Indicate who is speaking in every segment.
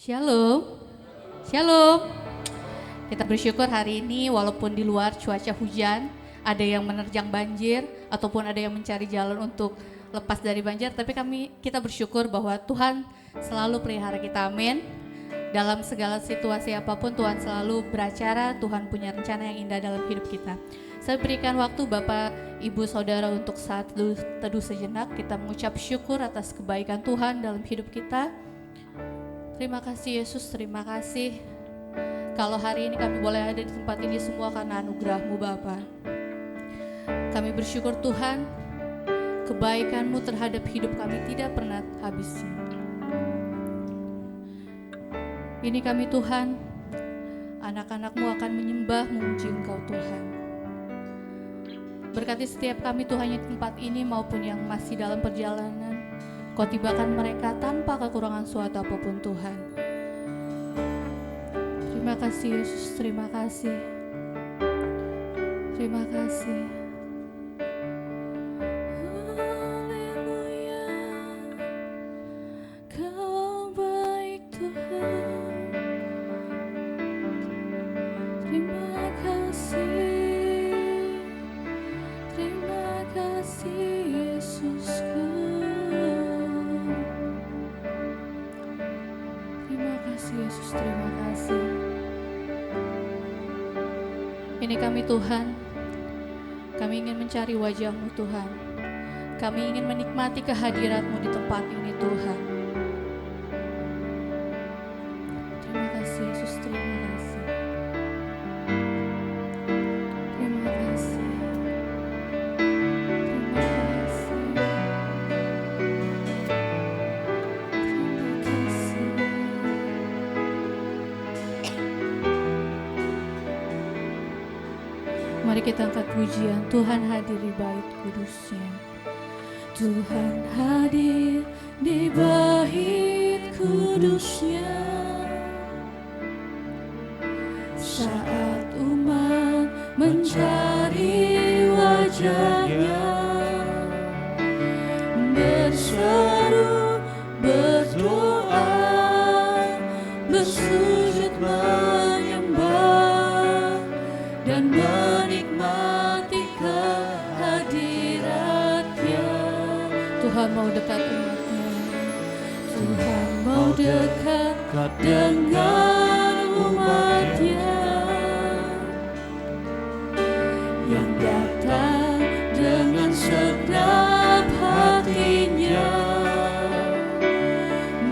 Speaker 1: Shalom, shalom. Kita bersyukur hari ini walaupun di luar cuaca hujan, ada yang menerjang banjir ataupun ada yang mencari jalan untuk lepas dari banjir, tapi kita bersyukur bahwa Tuhan selalu pelihara kita, amin. Dalam segala situasi apapun Tuhan selalu beracara, Tuhan punya rencana yang indah dalam hidup kita. Saya berikan waktu Bapak, Ibu, Saudara untuk saat teduh sejenak, kita mengucap syukur atas kebaikan Tuhan dalam hidup kita. Terima kasih Yesus, terima kasih. Kalau hari ini kami boleh ada di tempat ini semua karena anugerah-Mu Bapa. Kami bersyukur Tuhan, kebaikan-Mu terhadap hidup kami tidak pernah habis. Ini kami Tuhan, anak-anak-Mu akan menyembah, memuji Engkau Tuhan. Berkati setiap kami Tuhan di tempat ini maupun yang masih dalam perjalanan. Kau tibakan mereka tanpa kekurangan suatu apapun Tuhan. Terima kasih Yesus, terima kasih. Terima kasih. Haleluya, Kau baik Tuhan. Terima kasih. Terima kasih Yesusku. Yesus, terima kasih. Ini kami Tuhan, kami ingin mencari wajah-Mu Tuhan. Kami ingin menikmati kehadirat-Mu di tempat ini Tuhan. Terima kasih Yesus, terima kasih. Terima kasih. Terima kasih. Mari kita angkat pujian. Tuhan hadir di bait kudus-Nya. Tuhan hadir di bait kudus-Nya. Saat umat mencari wajah-Nya, berseru, berdoa, bersujud menyembah dan menikmati kehadirat-Nya. Tuhan mau dekat umat-Nya. Tuhan mau dekat dengan umat-Nya yang datang dengan segenap hatinya,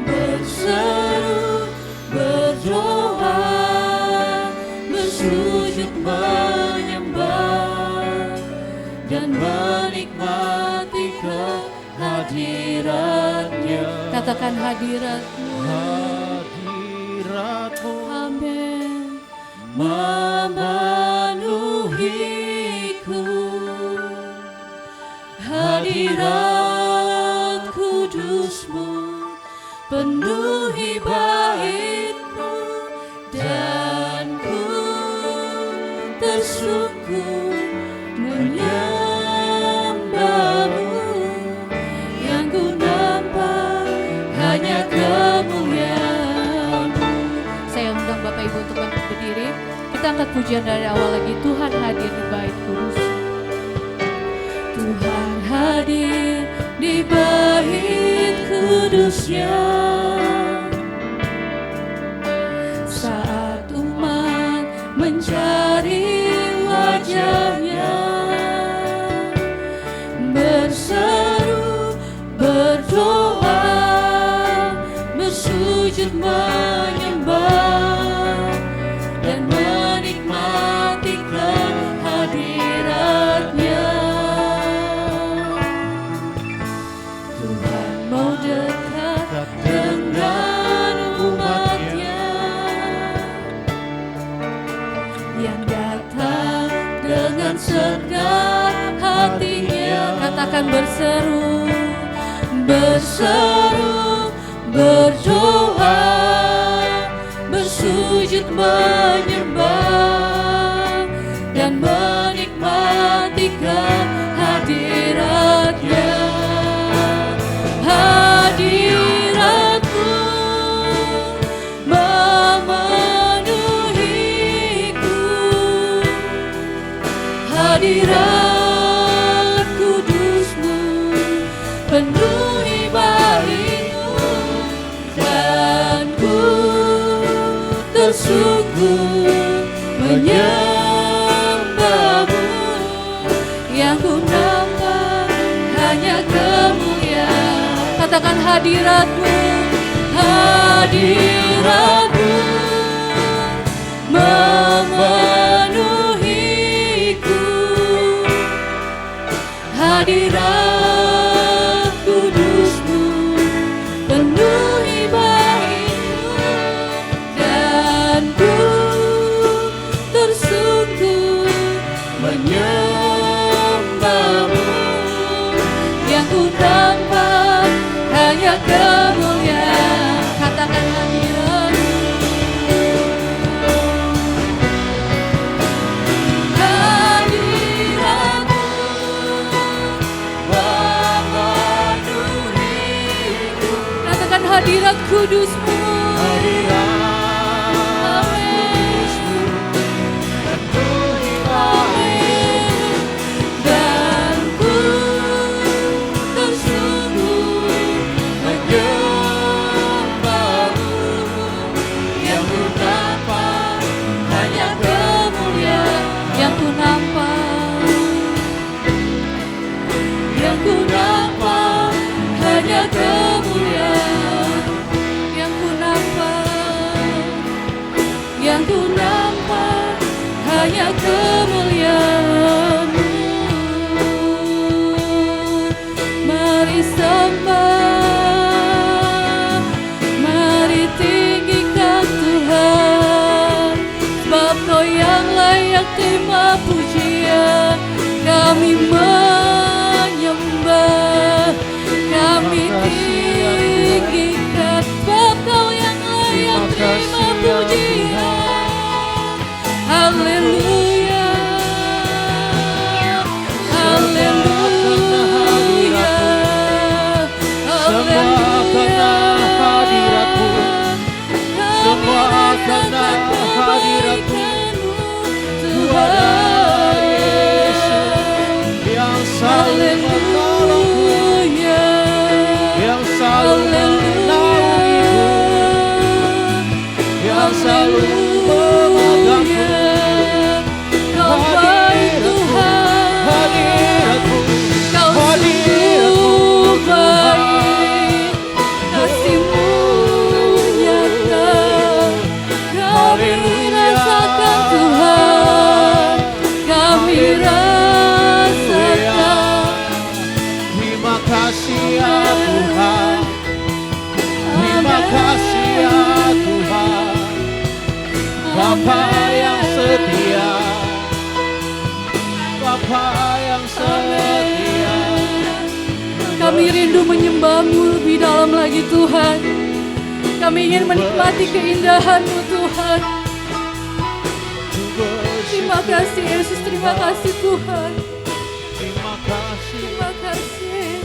Speaker 1: berseru, berdoa, bersujud menyembah dan menikmati kehadirat-Nya. Katakan hadirat-Mu, hadirat-Mu, amin, memenuhiku. Hadirat kudus-Mu penuhi bait-Mu dan ku tersungkur menyembah-Mu. Yang ku nampak hanya kemuliaan-Mu. Saya undang Bapak Ibu untuk bangkit berdiri. Kita angkat pujian dari awal lagi. Tuhan hadir di bait kudus. Tuhan hadir di bait kudus-Nya. Saat umat mencari wajah-Nya, berseru, berdoa, bersujud menyembah dan menikmati kehadirat-Nya. Tuhan mau dekat dengan umat-Nya yang datang dengan segenap hatinya. Katakan berseru, berseru, berdoa, bersujud menyembah dan menikmati kehadirat-Nya. Hadirat-Mu hadirat kudus-Mu penuhi baik-Mu, dan ku tersungkur menyembah-Mu. Yang ku nampak hanya kemuliaan. Katakan hadirat-Mu, hadirat-Mu memenuhiku, hadirat kudus-Mu penuhi baik-Mu, dan ku tersungkur menyembah-Mu. Yang ku nampak hanya kemuliaan. Katakan hadirat-Mu, hadirat-Mu memenuhiku. Katakan hadirat kudus-Mu, hanya kemuliaan-Mu. Mari sembah, mari tinggikan Tuhan, sebab Kau yang layak terima pujian. Kami menyembah, kami tinggikan, sebab Kau yang layak terima pujian. Haleluya, haleluya,
Speaker 2: semua karena hadirat-Mu, semua karena hadirat-Mu, Tuhan Yesus yang selalu menolongku, yang selalu menaungiku, yang selalu memegangku. Bapa yang setia, Bapa yang setia.
Speaker 1: Kami rindu menyembah-Mu lebih dalam lagi Tuhan. Kami ingin menikmati keindahan-Mu Tuhan. Terima kasih Yesus, terima kasih Tuhan.
Speaker 2: Terima kasih,
Speaker 1: terima kasih.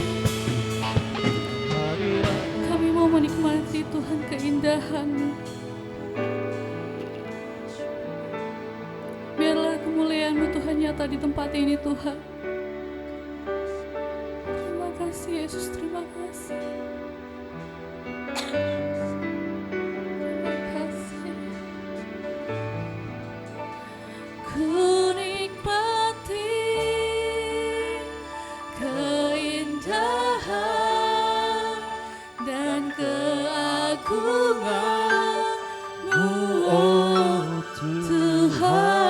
Speaker 1: Kami mau menikmati Tuhan keindahan-Mu. Biarlah kemuliaan-Mu Tuhan nyata di tempat ini Tuhan. Terima kasih Yesus, terima kasih. Terima kasih. Ku nikmati keindahan dan keagungan-Mu, oh Tuhan.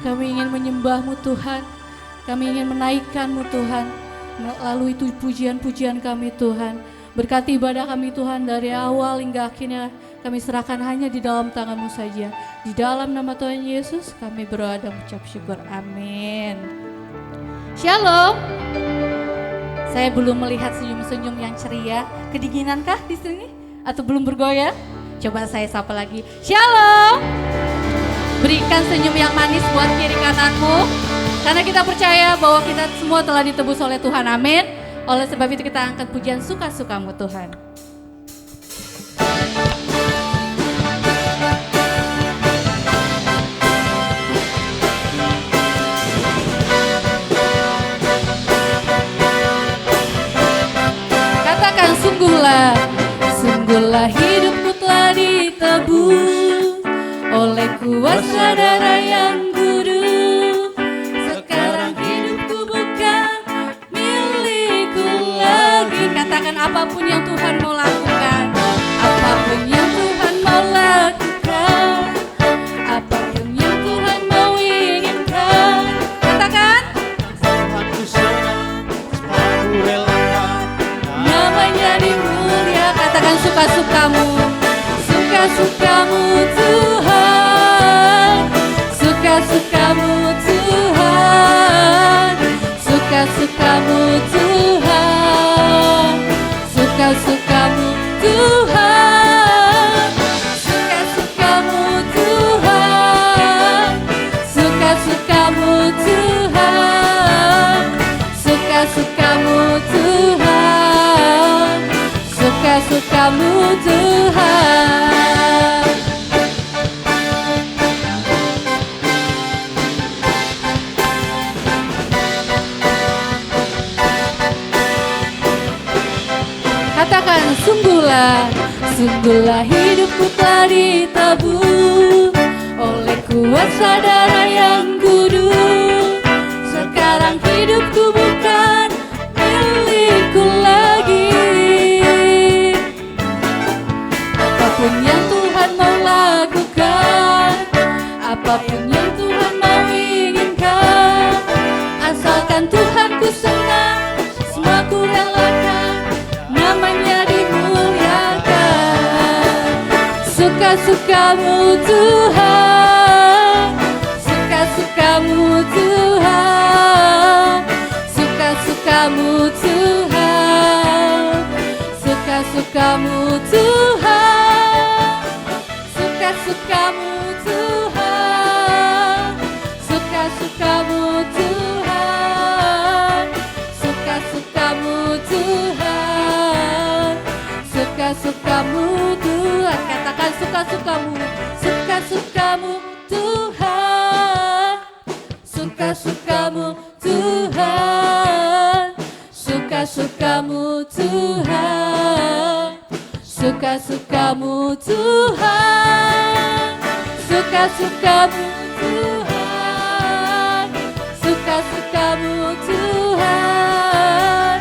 Speaker 1: Kami ingin menyembah-Mu Tuhan. Kami ingin menaikkan-Mu Tuhan. Melalui pujian-pujian kami Tuhan. Berkati ibadah kami Tuhan dari awal hingga akhirnya. Kami serahkan hanya di dalam tangan-Mu saja. Di dalam nama Tuhan Yesus kami berdoa dan mengucap syukur. Amin. Shalom. Saya belum melihat senyum-senyum yang ceria. Kedinginankah di sini? Atau belum bergoyang? Coba saya sapa lagi. Shalom. Berikan senyum yang manis buat kiri kananmu. Karena kita percaya bahwa kita semua telah ditebus oleh Tuhan. Amin. Oleh sebab itu kita angkat pujian suka-sukamu Tuhan. Katakan sungguhlah, sungguhlah hidupku telah ditebus oleh kuasa darah yang kudus. Sekarang hidupku bukan milikku lagi. Katakan apapun yang Tuhan mau lakukan, apapun yang Tuhan mau lakukan, apapun yang Tuhan mau inginkan. Katakan
Speaker 2: Tuhanku senang, semua ku relakan.
Speaker 1: namanya dimulia. Katakan suka-sukamu, suka-sukamu Tuhan, suka-sukamu Tuhan, suka-sukamu Tuhan, suka-sukamu Tuhan, suka-sukamu Tuhan, suka-sukamu Tuhan, suka-sukamu Tuhan, suka-sukamu Tuhan. Katakan sungguhlah, sungguhlah hidupku telah ditebus oleh kuasa darah yang kudus. Sekarang hidupku bukan milikku lagi. Apapun yang Tuhan mau lakukan, apapun yang Tuhan mau inginkan, asalkan Tuhanku senang, semua ku relakan, namanya dimuliakan. Suka-sukamu Tuhan, suka-sukamu Tuhan, suka-sukamu Tuhan, suka-sukamu Tuhan, suka-sukamu Tuhan, suka-sukamu Tuhan, suka-sukamu Tuhan, suka-sukamu Tuhan. Katakan suka-sukamu, suka-sukamu Tuhan, suka-sukamu Tuhan, suka-sukamu Tuhan, suka-sukamu Tuhan, suka-sukamu Tuhan, suka-sukamu Tuhan,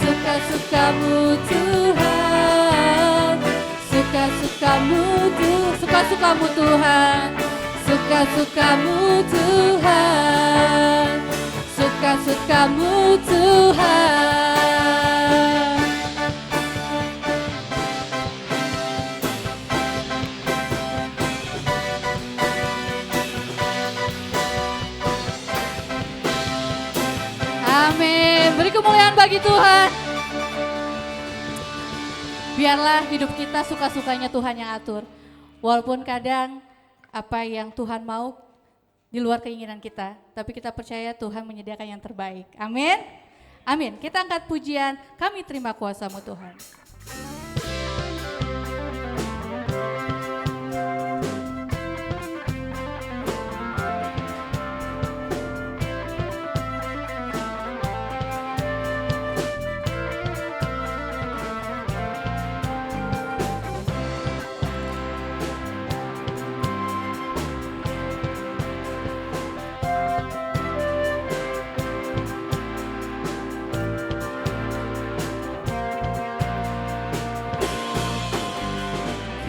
Speaker 1: suka-sukamu Tuhan, suka-sukamu Tuhan, suka-sukamu Tuhan, suka-sukamu Tuhan, suka-sukamu Tuhan. Amin. Beri kemuliaan bagi Tuhan. Biarlah hidup kita suka-sukanya Tuhan yang atur. Walaupun kadang apa yang Tuhan mau di luar keinginan kita, tapi kita percaya Tuhan menyediakan yang terbaik. Amin. Amin. Kita angkat pujian, kami terima kuasa-Mu Tuhan.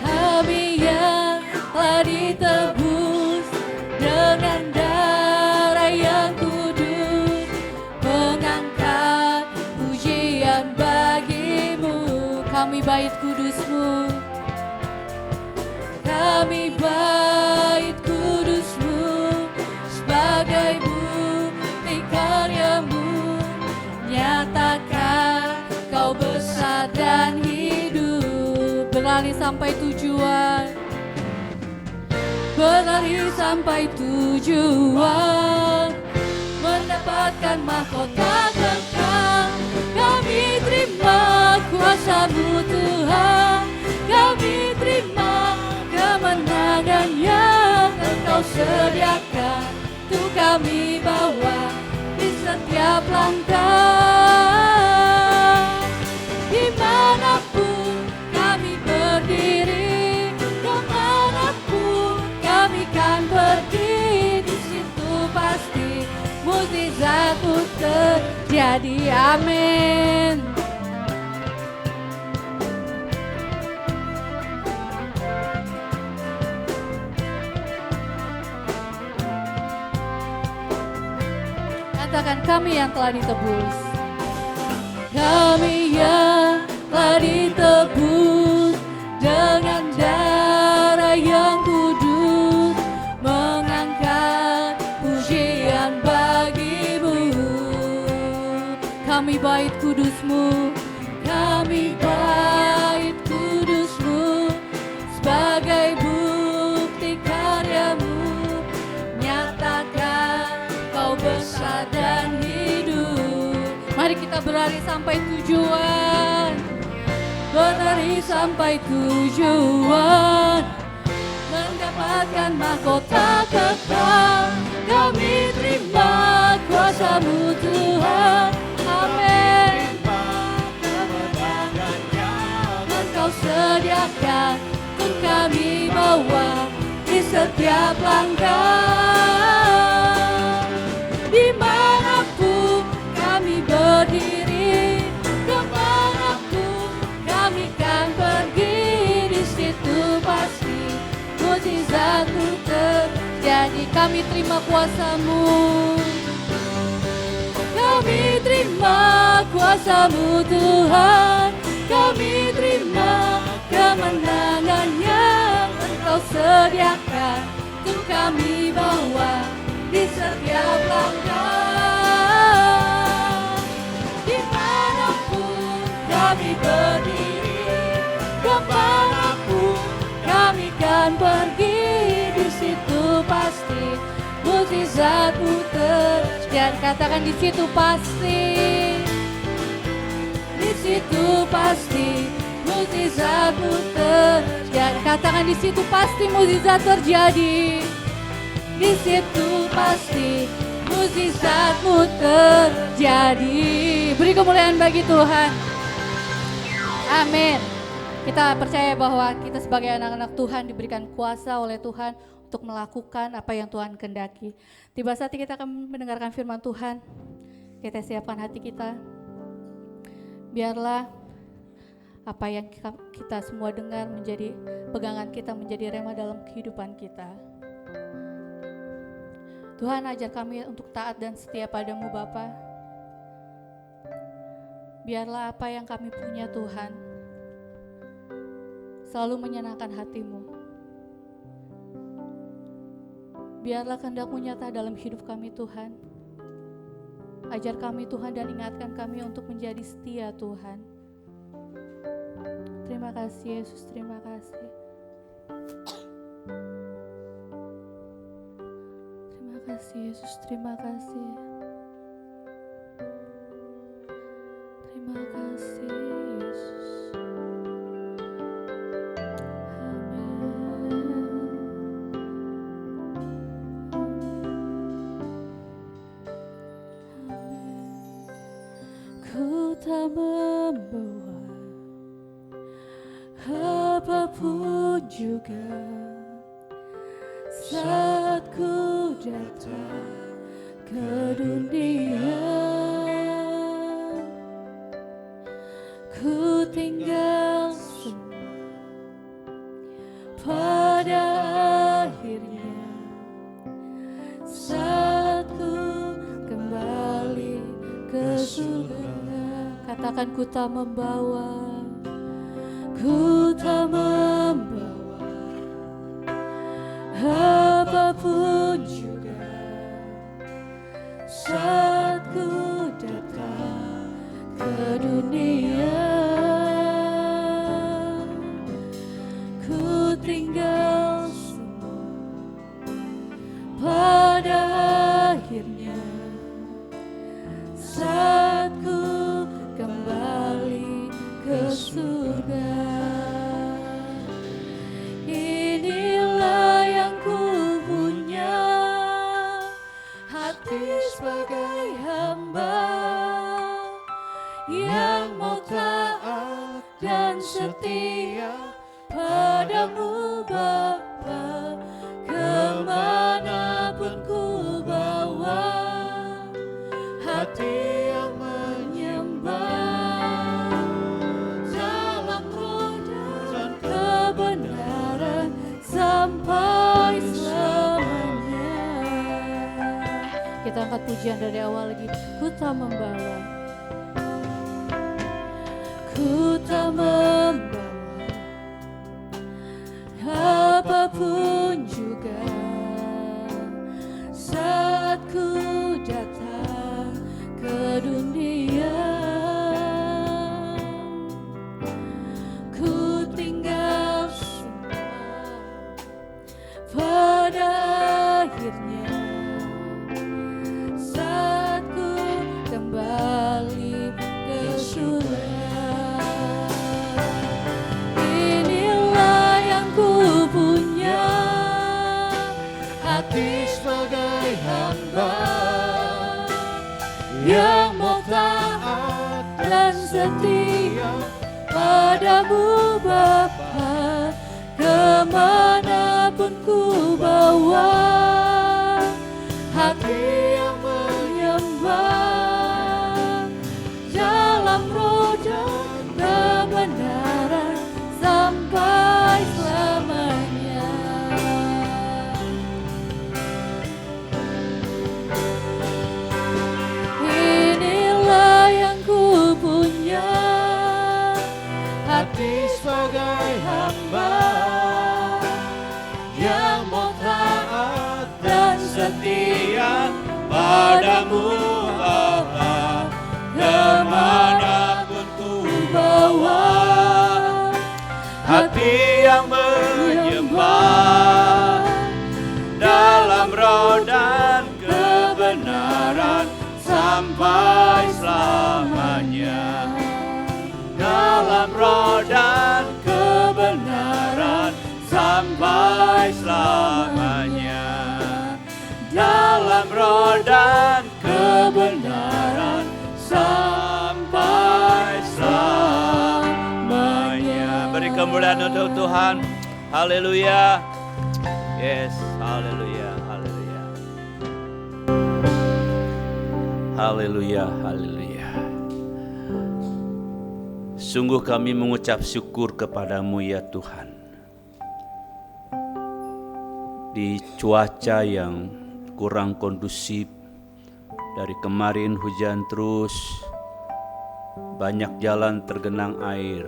Speaker 1: Kami yang telah ditebus dengan darah bait kudus-Mu. Kami bait kudus-Mu sebagai bukti karya-Mu. Nyatakan Kau besar dan hidup. Berlari sampai tujuan, berlari sampai tujuan, mendapatkan mahkota kekal. Kami terima kuasa-Mu Tuhan, kami terima kemenangan yang Engkau sediakan untuk kami bawa di setiap langkah. Dimanapun kami berdiri, kemanapun kami kan pergi, di situ pasti mukjizat-Mu terjadi. Amin. Katakan, kami yang telah ditebus. Kami yang telah ditebus dengan darah yang kudus, mengangkat pujian bagi-Mu. Kami bait kudus-Mu, kami bait kudus-Mu sebagai bukti karya-Mu. Nyatakan Kau besar dan hidup. Mari kita berlari sampai tujuan, berlari sampai tujuan, mendapatkan mahkota kekal. Kami terima kuasa-Mu Tuhan. Amin.
Speaker 2: Kemenangan yang
Speaker 1: Engkau sediakan untuk kami bawa di setiap langkah. Dimanapun kami berdiri, kemanapun kami kan pergi, di situ pasti mukjizat-Mu terjadi. Kami terima kuasa-Mu, kami terima kuasa-Mu Tuhan, kami terima kemenangan yang Engkau sediakan untuk kami bawa di setiap langkah. Dimanapun kami berdiri, kemanapun kami kan pergi, di situ pasti mukjizat-Mu terjadi. Katakan, di situ pasti, di situ pasti mukjizat-Mu terjadi. Katakan, di situ pasti mukjizat terjadi. Di situ pasti mukjizat-Mu terjadi. Beri kemuliaan bagi Tuhan. Amin. Kita percaya bahwa kita sebagai anak-anak Tuhan diberikan kuasa oleh Tuhan untuk melakukan apa yang Tuhan kehendaki. Tiba saatnya kita akan mendengarkan firman Tuhan. Kita siapkan hati kita. Biarlah apa yang kita semua dengar menjadi pegangan kita, menjadi rema dalam kehidupan kita. Tuhan, ajar kami untuk taat dan setia pada-Mu Bapa. Biarlah apa yang kami punya Tuhan selalu menyenangkan hati-Mu. Biarlah kehendak-Mu nyata dalam hidup kami Tuhan. Ajar kami Tuhan dan ingatkan kami untuk menjadi setia Tuhan. Terima kasih Yesus, terima kasih. Terima kasih Yesus, terima kasih. Terima kasih Yesus. Ku tak membawa apapun juga saat ku datang ke dunia. Ku tinggal semua pada akhirnya saat ku kembali ke surga. Katakan, ku tak membawa ku tak membawa apapun juga saat ku datang ke dunia. Ku tinggal semua pada akhirnya saat ku kembali ke surga. Inilah yang ku punya, hati sebagai hamba yang mau taat dan setia padamu Bapa, kemanapun ku bawa hati yang menyembah dalam roh dan kebenaran sampai selamanya. Kita angkat pujian dari awal lagi. Ku tak membawa, ku tak membawa apapun juga saat ku datang ke dunia. Ku tinggal semua pada akhirnya saat ku kembali ke surga. Hati sebagai hamba yang mau taat dan setia padamu Bapa, kemanapun ku bawa hati yang menyembah dalam roh dan kebenaran sampai selamanya. Hati sebagai hamba yang mau taat dan setia padamu Bapa, kemanapun ku bawa hati yang menyembah dalam roh dan kebenaran sampai selamanya. Dalam roh dan kebenaran sampai selamanya. Dalam roh dan kebenaran sampai selamanya. Beri kemuliaan untuk Tuhan. Haleluya. Yes, haleluya, haleluya. Haleluya, haleluya. Sungguh kami mengucap syukur kepadamu ya Tuhan. Di cuaca yang kurang kondusif, dari kemarin hujan terus, banyak jalan tergenang air.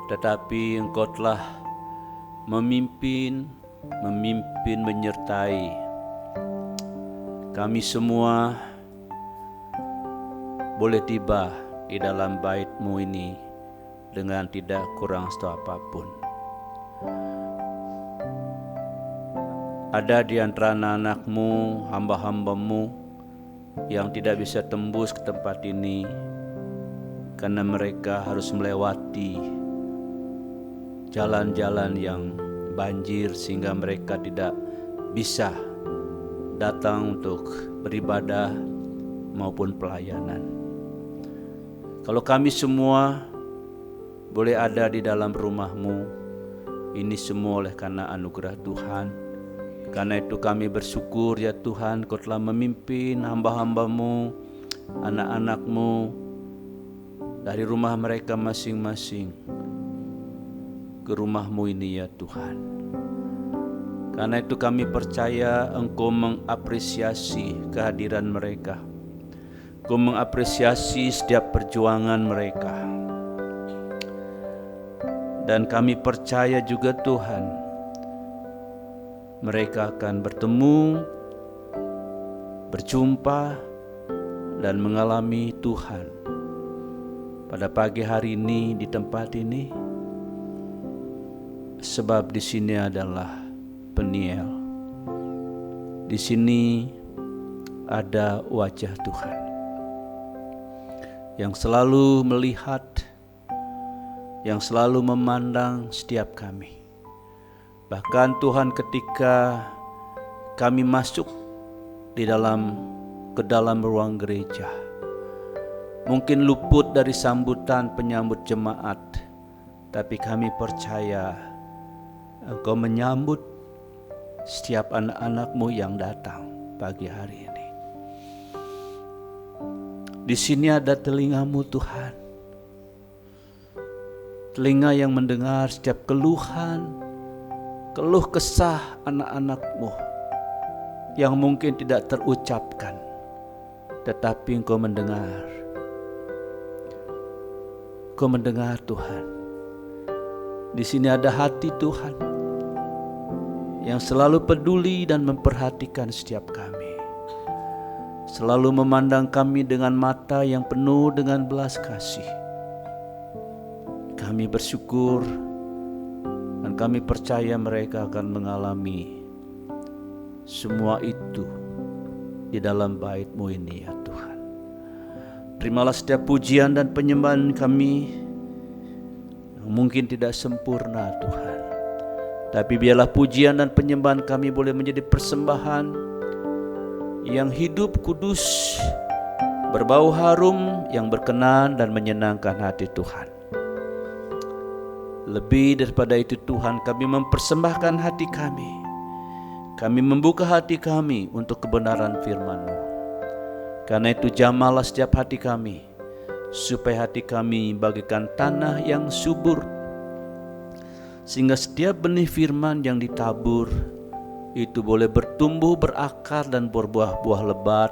Speaker 1: Tetapi Engkau telah memimpin menyertai kami semua boleh tiba di dalam bait-Mu ini dengan tidak kurang satu apapun. Ada di antara anak-anak-Mu, hamba-hamba-Mu yang tidak bisa tembus ke tempat ini karena mereka harus melewati jalan-jalan yang banjir sehingga mereka tidak bisa datang untuk beribadah maupun pelayanan. Kalau kami semua boleh ada di dalam rumah-Mu, ini semua oleh karena anugerah Tuhan. Karena itu kami bersyukur ya Tuhan, Kau telah memimpin hamba-hamba-Mu, anak-anak-Mu dari rumah mereka masing-masing ke rumah-Mu ini ya Tuhan. Karena itu kami percaya Engkau mengapresiasi kehadiran mereka. Engkau mengapresiasi setiap perjuangan mereka.
Speaker 3: Dan kami percaya juga Tuhan, mereka akan bertemu, berjumpa, dan mengalami Tuhan pada pagi hari ini di tempat ini, sebab di sini adalah Peniel. Di sini ada wajah Tuhan yang selalu melihat, yang selalu memandang setiap kami. Bahkan Tuhan, ketika kami masuk ke dalam ruang gereja, mungkin luput dari sambutan penyambut jemaat, tapi kami percaya Engkau menyambut setiap anak-anak-Mu yang datang pagi hari ini. Di sini ada telinga-Mu Tuhan, telinga yang mendengar setiap keluh kesah anak-anak-Mu yang mungkin tidak terucapkan, tetapi Engkau mendengar. Engkau mendengar Tuhan. Di sini ada hati Tuhan yang selalu peduli dan memperhatikan setiap kami, selalu memandang kami dengan mata yang penuh dengan belas kasih. Kami bersyukur dan kami percaya mereka akan mengalami semua itu di dalam bait-Mu ini ya Tuhan. Terimalah setiap pujian dan penyembahan kami yang mungkin tidak sempurna Tuhan, tapi biarlah pujian dan penyembahan kami boleh menjadi persembahan yang hidup, kudus, berbau harum, yang berkenan dan menyenangkan hati Tuhan. Lebih daripada itu Tuhan, kami mempersembahkan hati kami. Kami membuka hati kami untuk kebenaran firman-Mu. Karena itu jamahlah setiap hati kami, supaya hati kami bagaikan tanah yang subur, sehingga setiap benih firman yang ditabur itu boleh bertumbuh, berakar, dan berbuah-buah lebat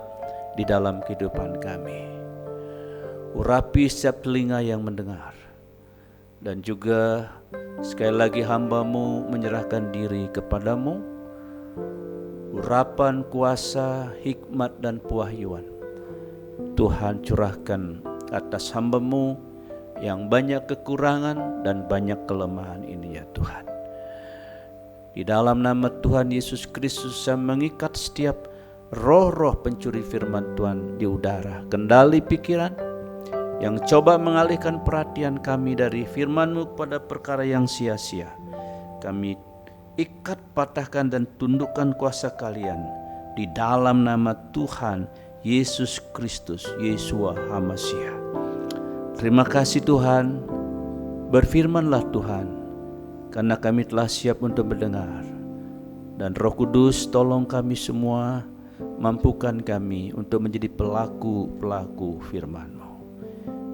Speaker 3: di dalam kehidupan kami. Urapi setiap telinga yang mendengar, dan juga sekali lagi hamba-Mu menyerahkan diri kepada-Mu. Urapan, kuasa, hikmat, dan pewahyuan Tuhan curahkan atas hamba-Mu yang banyak kekurangan dan banyak kelemahan ini ya Tuhan. Di dalam nama Tuhan Yesus Kristus, saya mengikat setiap roh-roh pencuri firman Tuhan di udara, kendali pikiran yang coba mengalihkan perhatian kami dari firman-Mu kepada perkara yang sia-sia. Kami ikat, patahkan, dan tundukkan kuasa kalian di dalam nama Tuhan Yesus Kristus, Yeshua HaMashiach. Terima kasih Tuhan, berfirmanlah Tuhan, karena kami telah siap untuk mendengar. Dan Roh Kudus tolong kami semua, mampukan kami untuk menjadi pelaku-pelaku firman-Mu.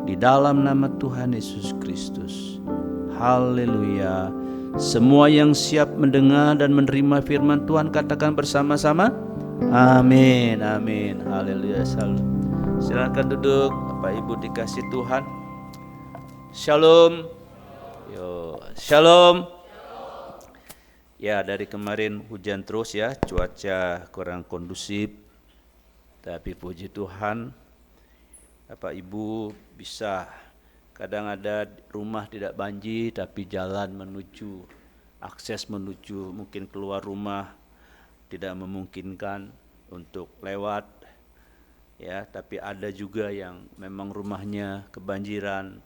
Speaker 3: Di dalam nama Tuhan Yesus Kristus, haleluya. Semua yang siap mendengar dan menerima firman Tuhan katakan bersama-sama, amin, amin, haleluya. Silakan duduk, Bapak Ibu dikasih Tuhan. Shalom. Yo, shalom. Ya, dari kemarin hujan terus ya, cuaca kurang kondusif. Tapi puji Tuhan, Bapak Ibu bisa, kadang ada rumah tidak banjir tapi jalan menuju, akses menuju mungkin keluar rumah tidak memungkinkan untuk lewat ya, tapi ada juga yang memang rumahnya kebanjiran.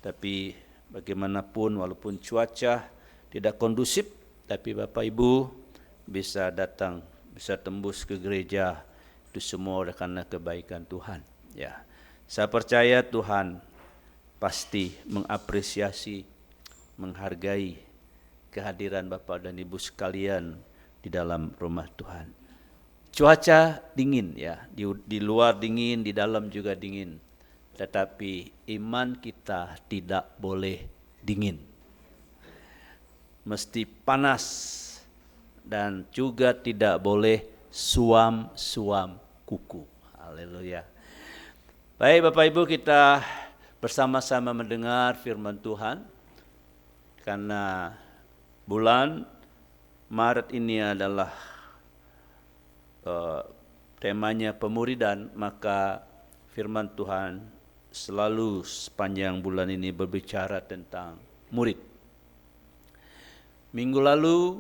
Speaker 3: Tapi bagaimanapun walaupun cuaca tidak kondusif, tapi Bapak Ibu bisa datang, bisa tembus ke gereja, itu semua karena kebaikan Tuhan ya. Saya percaya Tuhan pasti mengapresiasi, menghargai kehadiran Bapak dan Ibu sekalian di dalam rumah Tuhan. Cuaca dingin ya, di luar dingin, di dalam juga dingin. Tetapi iman kita tidak boleh dingin. Mesti panas dan juga tidak boleh suam-suam kuku. Haleluya. Baik Bapak Ibu, kita bersama-sama mendengar firman Tuhan. karena bulan Maret ini adalah temanya pemuridan, maka firman Tuhan selalu sepanjang bulan ini berbicara tentang murid. Minggu lalu,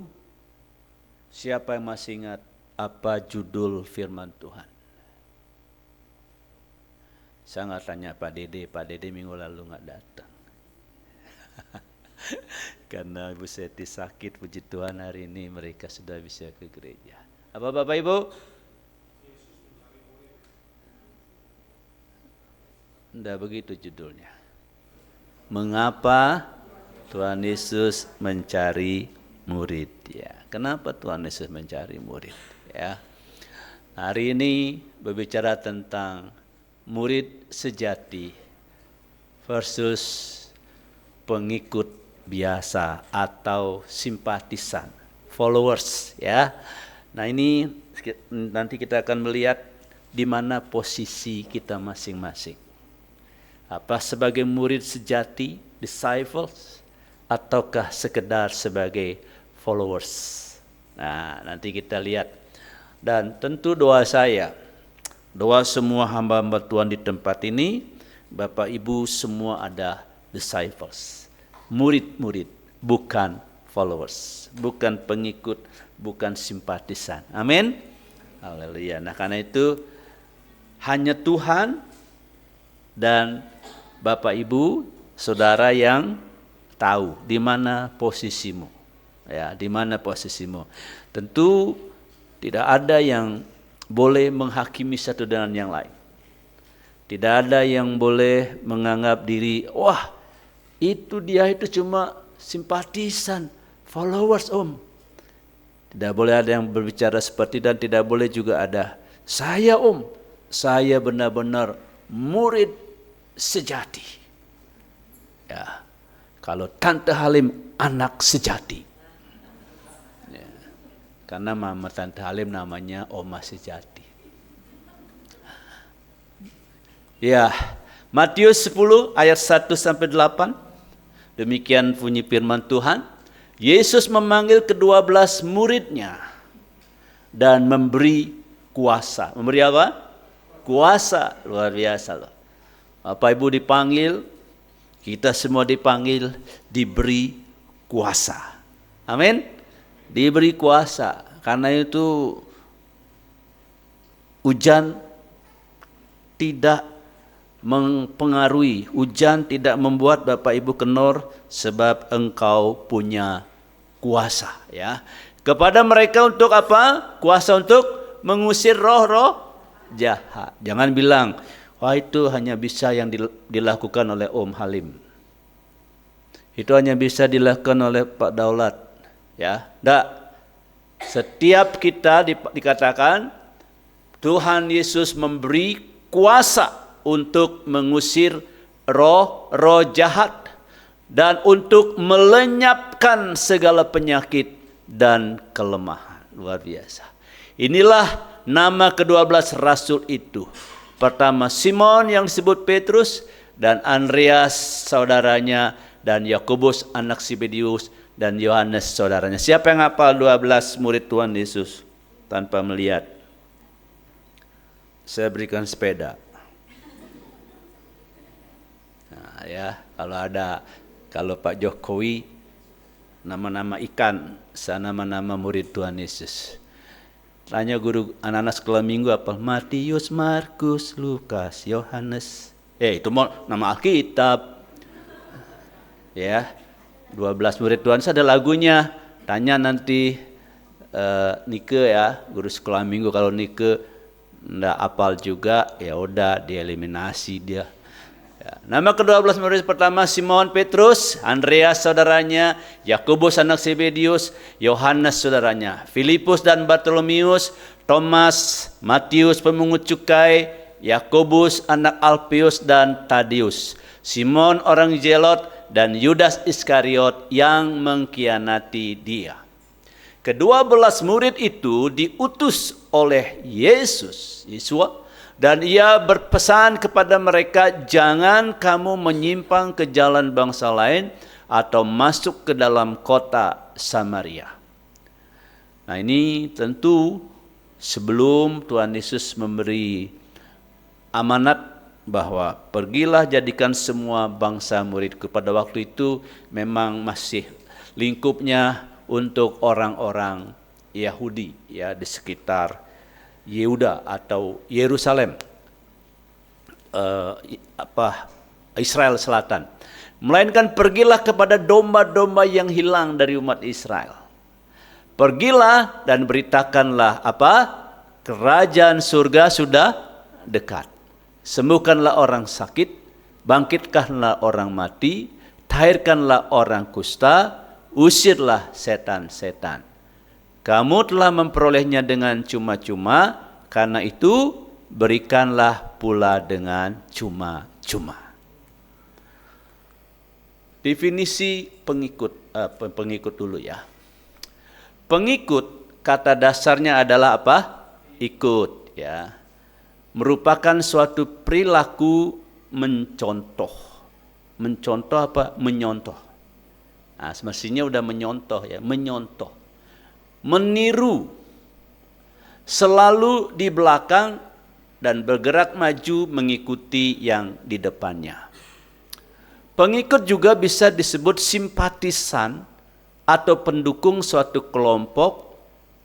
Speaker 3: siapa yang masih ingat apa judul firman Tuhan? Saya nggak tanya Pak Dede minggu lalu nggak datang. Karena Ibu Seti sakit, puji Tuhan hari ini mereka sudah bisa ke gereja. Apa Bapak Ibu? Tidak begitu judulnya. Mengapa Tuhan Yesus mencari murid? Ya, kenapa Tuhan Yesus mencari murid? Ya, hari ini berbicara tentang murid sejati versus pengikut biasa atau simpatisan, followers. Ya, nah ini nanti kita akan melihat di mana posisi kita masing-masing. Apa sebagai murid sejati, disciples, ataukah sekedar sebagai followers? Nah, nanti kita lihat. Dan tentu doa saya, doa semua hamba-hamba Tuhan di tempat ini, Bapak Ibu semua ada disciples, murid-murid, bukan followers, bukan pengikut, bukan simpatisan. Amin. Haleluya. Nah, karena itu hanya Tuhan dan Bapak Ibu, saudara yang tahu di mana posisimu. Ya, di mana posisimu. Tentu tidak ada yang boleh menghakimi satu dengan yang lain. Tidak ada yang boleh menganggap diri, wah, itu dia itu cuma simpatisan, followers om. Tidak boleh ada yang berbicara seperti, dan tidak boleh juga ada, saya om, saya benar-benar murid sejati. Ya, kalau Tante Halim anak sejati. Ya, karena Mama Tante Halim namanya Oma Sejati. Ya, Matius 10 ayat 1 sampai 8. Demikian bunyi firman Tuhan. Yesus memanggil ke-12 muridnya dan memberi kuasa. Memberi apa? Kuasa. Luar biasa loh. Bapak Ibu dipanggil, kita semua dipanggil, diberi kuasa. Amin. Diberi kuasa. Karena itu hujan tidak mempengaruhi, hujan tidak membuat Bapak Ibu kendor, sebab engkau punya kuasa. Ya, kepada mereka untuk apa? Kuasa untuk mengusir roh-roh jahat. Jangan bilang, wah itu hanya bisa yang dilakukan oleh Om Halim. Itu hanya bisa dilakukan oleh Pak Daulat. Ya, enggak. Setiap kita dikatakan Tuhan Yesus memberi kuasa untuk mengusir roh-roh jahat dan untuk melenyapkan segala penyakit dan kelemahan. Luar biasa. Inilah nama ke-12 rasul itu. Pertama Simon yang disebut Petrus, dan Andreas saudaranya, dan Yakobus anak Zebedius, dan Yohanes saudaranya. Siapa yang hafal 12 murid Tuhan Yesus tanpa melihat? Saya berikan sepeda. Nah, ya, kalau Pak Jokowi nama-nama ikan, saya nama-nama murid Tuhan Yesus. Tanya guru anak-anak sekolah minggu apa? Matius, Markus, Lukas, Yohanes. Itu nama Alkitab. Ya, 12 murid Tuhan Yesus ada lagunya. Tanya nanti Nike ya, guru sekolah minggu. Kalau Nike enggak apal juga, ya udah dieliminasi dia. Ya. Nama ke-12 murid pertama Simon Petrus, Andreas saudaranya, Yakobus anak Zebedius, Yohanes saudaranya, Filipus dan Bartolomeus, Thomas, Matius pemungut cukai, Yakobus anak Alpius dan Tadius, Simon orang Zelot, dan Yudas Iskariot yang mengkhianati dia. Ke-12 murid itu diutus oleh Yesus, Yesua, dan ia berpesan kepada mereka, jangan kamu menyimpang ke jalan bangsa lain atau masuk ke dalam kota Samaria. Nah, ini tentu sebelum Tuhan Yesus memberi amanat bahwa pergilah jadikan semua bangsa muridku. Pada waktu itu memang masih lingkupnya untuk orang-orang Yahudi ya di sekitar Yehuda atau Yerusalem, Israel Selatan. Melainkan pergilah kepada domba-domba yang hilang dari umat Israel. Pergilah dan beritakanlah kerajaan surga sudah dekat. Sembuhkanlah orang sakit, bangkitkanlah orang mati, tahirkanlah orang kusta, usirlah setan-setan. Kamu telah memperolehnya dengan cuma-cuma, karena itu berikanlah pula dengan cuma-cuma. Definisi pengikut dulu ya. Pengikut kata dasarnya adalah apa? Ikut ya. Merupakan suatu perilaku mencontoh. Mencontoh apa? Menyontoh. Nah, semestinya udah menyontoh ya, menyontoh. Meniru. Selalu di belakang dan bergerak maju mengikuti yang di depannya. Pengikut juga bisa disebut simpatisan atau pendukung suatu kelompok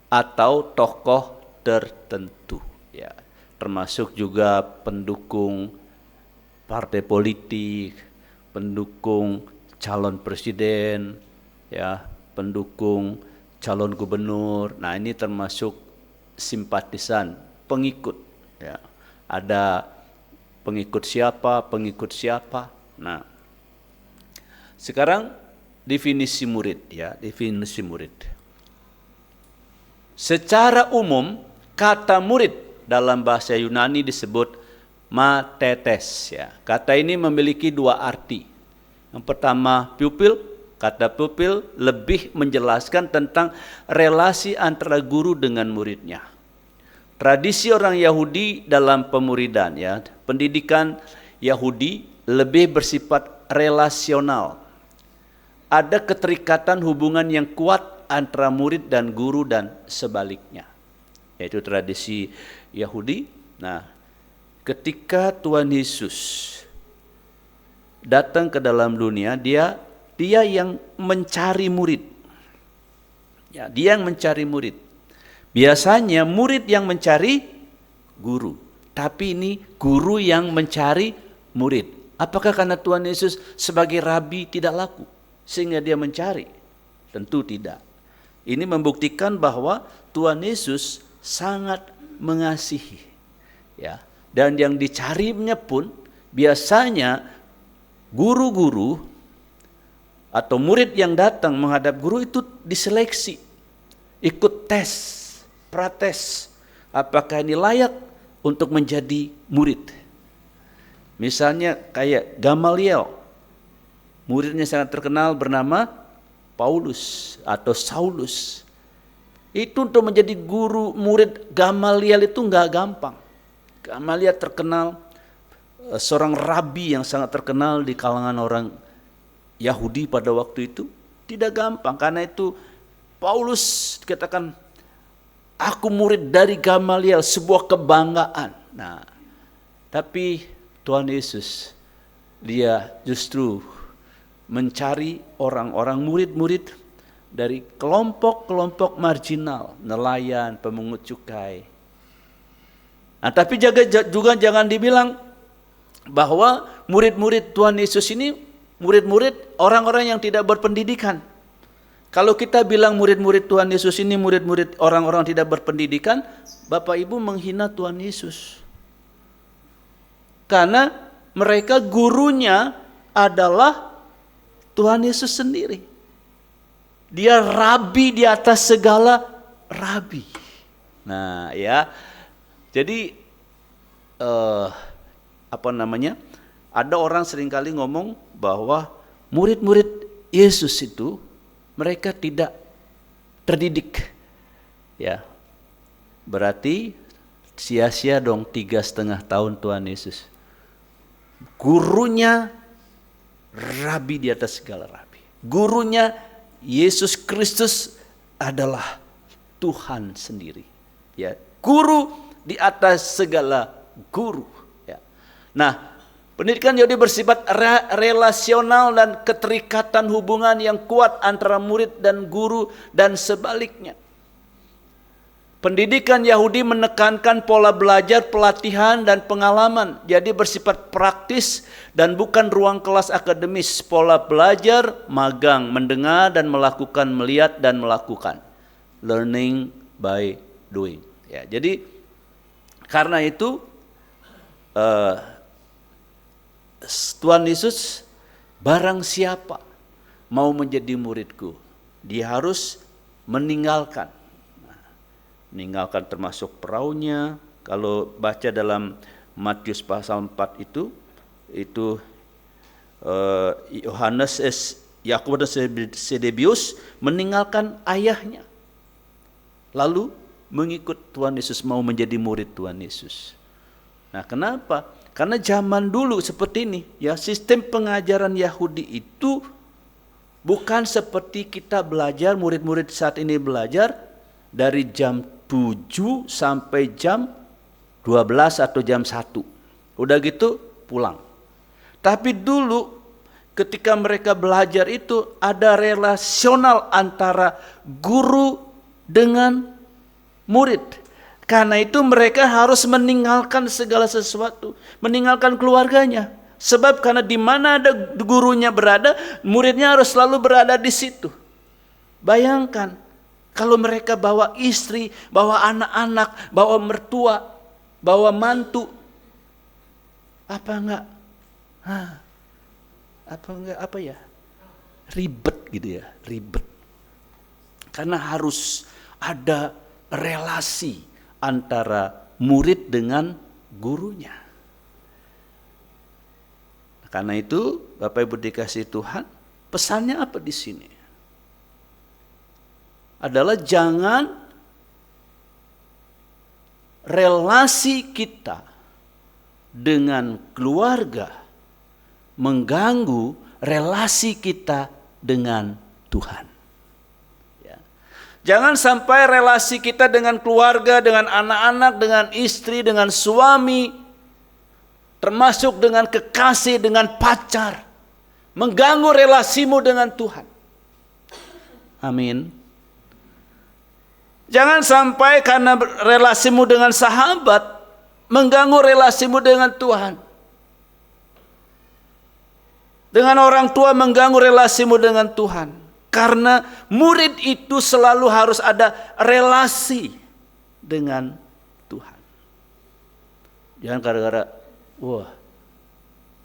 Speaker 3: atau tokoh tertentu ya. Termasuk juga pendukung partai politik, pendukung calon presiden ya, pendukung calon gubernur. Nah, ini termasuk simpatisan, pengikut ya. Ada pengikut siapa. Nah, sekarang definisi murid ya, definisi murid. Secara umum kata murid dalam bahasa Yunani disebut matetes ya. Kata ini memiliki dua arti. Yang pertama pupil, kata pupil lebih menjelaskan tentang relasi antara guru dengan muridnya. Tradisi orang Yahudi dalam pemuridan ya, pendidikan Yahudi lebih bersifat relasional. Ada keterikatan hubungan yang kuat antara murid dan guru dan sebaliknya. Yaitu tradisi Yahudi. Nah, ketika Tuhan Yesus datang ke dalam dunia, dia yang mencari murid. Ya, dia yang mencari murid. Biasanya murid yang mencari guru, tapi ini guru yang mencari murid. Apakah karena Tuhan Yesus sebagai rabi tidak laku sehingga dia mencari? Tentu tidak. Ini membuktikan bahwa Tuhan Yesus sangat mengasihi. Ya, dan yang dicarinya pun biasanya guru-guru atau murid yang datang menghadap guru itu diseleksi, ikut tes, prates, apakah ini layak untuk menjadi murid. Misalnya kayak Gamaliel, muridnya sangat terkenal bernama Paulus atau Saulus. Itu untuk menjadi guru murid Gamaliel itu nggak gampang. Gamaliel terkenal, seorang rabi yang sangat terkenal di kalangan orang Yahudi pada waktu itu. Tidak gampang, karena itu Paulus katakan, aku murid dari Gamaliel, sebuah kebanggaan. Nah, tapi Tuhan Yesus, dia justru mencari orang-orang murid-murid dari kelompok-kelompok marginal, nelayan, pemungut cukai. Nah, tapi juga jangan dibilang bahwa murid-murid Tuhan Yesus ini murid-murid orang-orang yang tidak berpendidikan. Kalau kita bilang murid-murid Tuhan Yesus ini murid-murid orang-orang tidak berpendidikan, Bapak Ibu menghina Tuhan Yesus. Karena mereka gurunya adalah Tuhan Yesus sendiri. Dia rabi di atas segala rabi. Nah ya, jadi ada orang seringkali ngomong bahwa murid-murid Yesus itu mereka tidak terdidik. Ya, berarti sia-sia dong 3,5 tahun Tuhan Yesus. Gurunya rabi di atas segala rabi. Gurunya Yesus Kristus adalah Tuhan sendiri. Ya, guru di atas segala guru. Ya. Nah, pendidikan Yahudi bersifat relasional dan keterikatan hubungan yang kuat antara murid dan guru dan sebaliknya. Pendidikan Yahudi menekankan pola belajar, pelatihan, dan pengalaman. Jadi bersifat praktis dan bukan ruang kelas akademis. Pola belajar, magang, mendengar dan melakukan, melihat dan melakukan. Learning by doing. Ya, jadi karena itu Tuhan Yesus, barang siapa mau menjadi muridku, dia harus meninggalkan termasuk perahunya. Kalau baca dalam Matius pasal 4 itu Yakobus dan Sedebius meninggalkan ayahnya, lalu mengikut Tuhan Yesus, mau menjadi murid Tuhan Yesus. Nah, kenapa? Karena zaman dulu seperti ini, ya, sistem pengajaran Yahudi itu bukan seperti kita belajar, murid-murid saat ini belajar dari jam 7 sampai jam 12 atau jam 1. Udah gitu pulang. Tapi dulu ketika mereka belajar itu ada relasional antara guru dengan murid. Karena itu mereka harus meninggalkan segala sesuatu, meninggalkan keluarganya. Sebab karena di mana ada gurunya berada, muridnya harus selalu berada di situ. Bayangkan kalau mereka bawa istri, bawa anak-anak, bawa mertua, bawa mantu, ribet gitu ya, ribet. Karena harus ada relasi antara murid dengan gurunya. Karena itu, Bapak Ibu dikasih Tuhan, pesannya apa di sini? Adalah jangan relasi kita dengan keluarga mengganggu relasi kita dengan Tuhan. Ya. Jangan sampai relasi kita dengan keluarga, dengan anak-anak, dengan istri, dengan suami, termasuk dengan kekasih, dengan pacar, mengganggu relasimu dengan Tuhan. Amin. Jangan sampai karena relasimu dengan sahabat mengganggu relasimu dengan Tuhan. Dengan orang tua mengganggu relasimu dengan Tuhan. Karena murid itu selalu harus ada relasi dengan Tuhan. Jangan gara-gara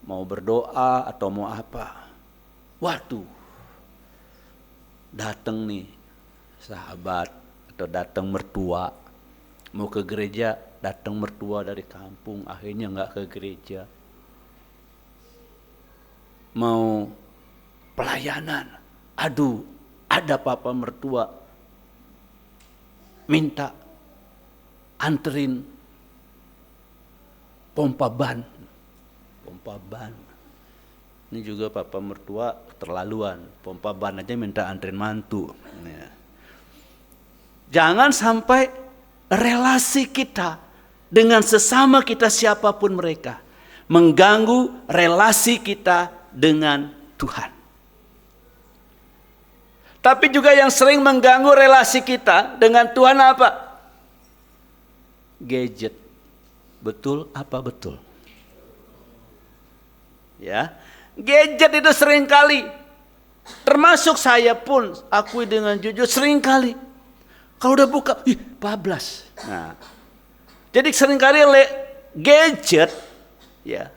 Speaker 3: mau berdoa atau mau apa, waduh, datang nih sahabat atau datang mertua, mau ke gereja, datang mertua dari kampung, akhirnya nggak ke gereja. Mau pelayanan, aduh, ada papa mertua minta anterin pompa ban. Ini juga papa mertua terlaluan, pompa ban aja minta anterin mantu. Ya. Jangan sampai relasi kita dengan sesama kita siapapun mereka mengganggu relasi kita dengan Tuhan. Tapi juga yang sering mengganggu relasi kita dengan Tuhan apa? Gadget. Betul apa betul? Ya, gadget itu sering kali, termasuk saya pun akui dengan jujur sering kali. Kalau udah buka, bablas. Nah, jadi seringkali gadget ya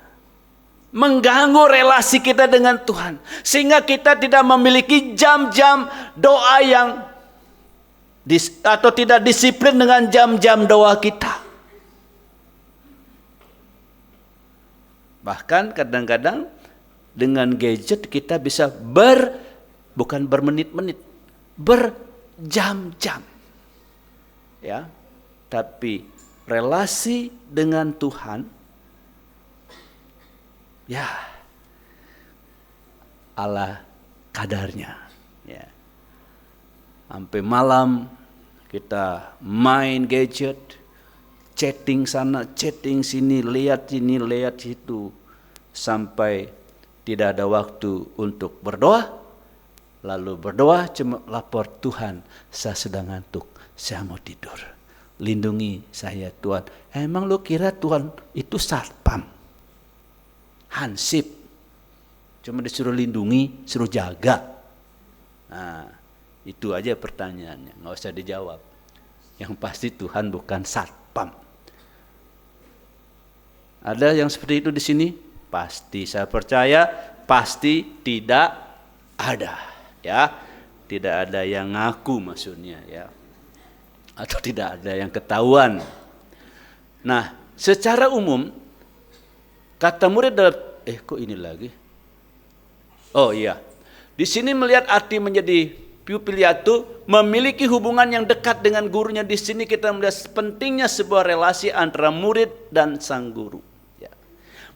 Speaker 3: mengganggu relasi kita dengan Tuhan, sehingga kita tidak memiliki jam-jam doa yang atau tidak disiplin dengan jam-jam doa kita. Bahkan kadang-kadang dengan gadget kita bisa bukan bermenit-menit, berjam-jam. Ya, tapi relasi dengan Tuhan, ya Allah kadarnya. Ya. Sampai malam kita main gadget, chatting sana, chatting sini, lihat situ, sampai tidak ada waktu untuk berdoa. Lalu berdoa cuma lapor, Tuhan, saya sedang ngantuk, saya mau tidur. Lindungi saya Tuhan. Emang lu kira Tuhan itu satpam? Hansip. Cuma disuruh lindungi, suruh jaga. Nah, itu aja pertanyaannya, nggak usah dijawab. Yang pasti Tuhan bukan satpam. Ada yang seperti itu di sini? Pasti, saya percaya pasti tidak ada. Ya, tidak ada yang ngaku maksudnya, ya, atau tidak ada yang ketahuan. Nah, secara umum kata murid dalam kok ini lagi? Oh iya, di sini melihat arti menjadi pupiliatu, memiliki hubungan yang dekat dengan gurunya. Di sini kita melihat pentingnya sebuah relasi antara murid dan sang guru. Ya.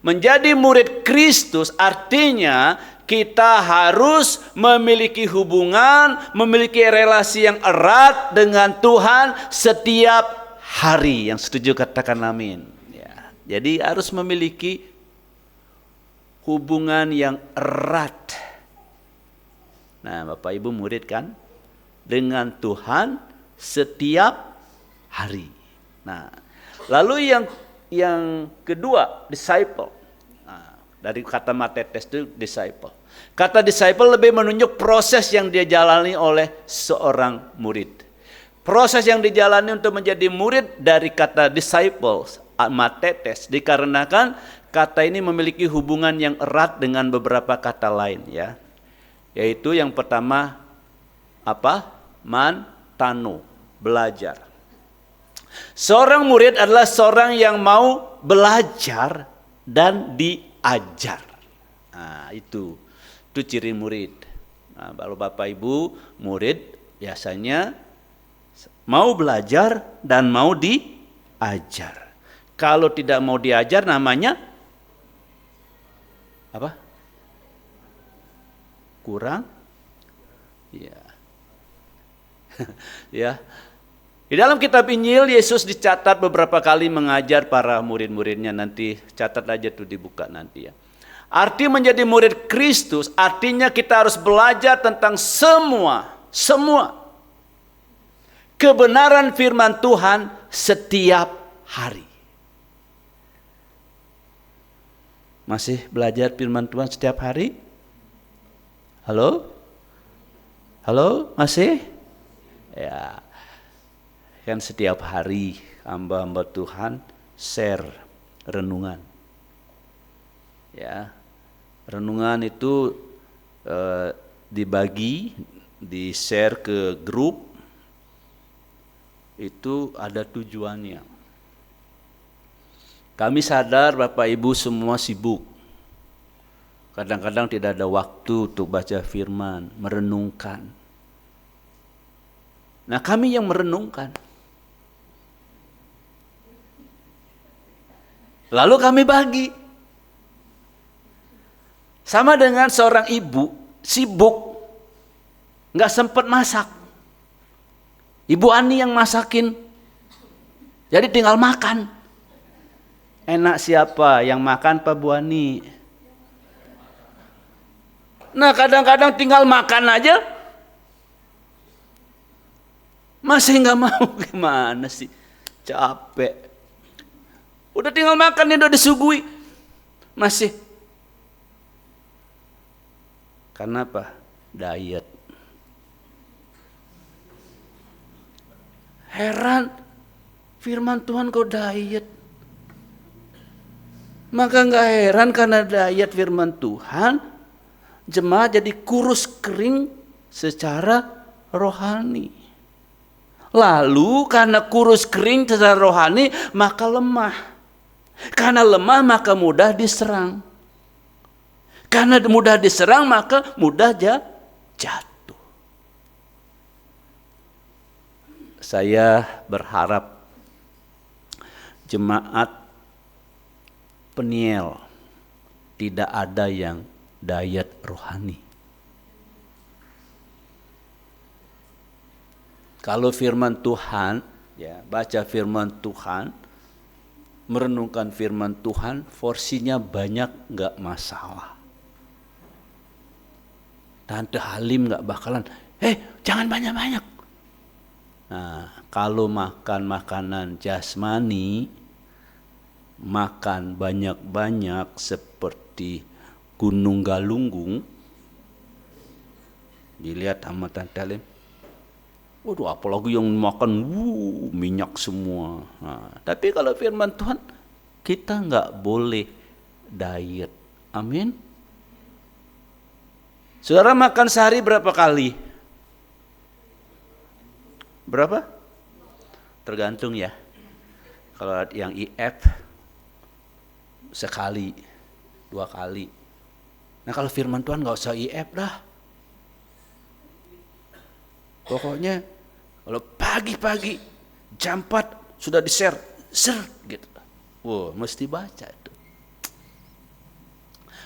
Speaker 3: Menjadi murid Kristus artinya kita harus memiliki hubungan, memiliki relasi yang erat dengan Tuhan setiap hari. Yang setuju katakan amin. Ya. Jadi harus memiliki hubungan yang erat. Nah, Bapak Ibu murid kan? Dengan Tuhan setiap hari. Nah, lalu yang kedua, disciple. Nah, dari kata matetes itu disciple. Kata disciple lebih menunjuk proses yang dia jalani oleh seorang murid. Proses yang dijalani untuk menjadi murid dari kata disciples, matetes, dikarenakan kata ini memiliki hubungan yang erat dengan beberapa kata lain, ya. Yaitu yang pertama apa? Mantano, belajar. Seorang murid adalah seorang yang mau belajar dan diajar. Nah, itu ciri murid. Nah, kalau Bapak Ibu murid biasanya mau belajar dan mau diajar. Kalau tidak mau diajar namanya apa? Kurang? Ya. Ya. Di dalam kitab Injil Yesus dicatat beberapa kali mengajar para murid-muridnya. Nanti catat aja tuh, dibuka nanti ya. Arti menjadi murid Kristus artinya kita harus belajar tentang semua kebenaran firman Tuhan setiap hari. Masih belajar firman Tuhan setiap hari? Halo? Halo, masih? Ya. Kan setiap hari hamba-hamba Tuhan share renungan. Ya. Renungan itu dibagi, di-share ke grup. Itu ada tujuannya. Kami sadar Bapak Ibu semua sibuk. Kadang-kadang tidak ada waktu untuk baca firman, merenungkan. Nah, kami yang merenungkan. Lalu kami bagi. Sama dengan seorang ibu sibuk, nggak sempat masak. Ibu Ani yang masakin, jadi tinggal makan. Enak siapa yang makan, Pak Bu Ani? Nah, kadang-kadang tinggal makan aja masih nggak mau. Gimana sih? Capek. Udah tinggal makan, udah disuguhi masih. Karena apa? Diet. Heran, firman Tuhan kok diet. Maka nggak heran karena diet firman Tuhan, jemaat jadi kurus kering secara rohani. Lalu karena kurus kering secara rohani, maka lemah. Karena lemah maka mudah diserang. Karena mudah diserang maka mudah jatuh. Saya berharap jemaat Peniel tidak ada yang diet rohani. Kalau firman Tuhan, ya, baca firman Tuhan, merenungkan firman Tuhan, porsinya banyak nggak masalah. Tante Halim nggak bakalan, jangan banyak-banyak. Nah, kalau makan makanan jasmani, makan banyak-banyak seperti Gunung Galunggung, dilihat sama Tante Halim, waduh apalagi yang makan minyak semua. Nah, tapi kalau firman Tuhan, kita nggak boleh diet. Amin. Saudara makan sehari berapa kali? Berapa? Tergantung ya. Kalau yang IF sekali, 2 kali. Nah kalau firman Tuhan nggak usah IF dah. Pokoknya kalau pagi-pagi jam 4 sudah di-share, gitu. Wow, mesti baca itu.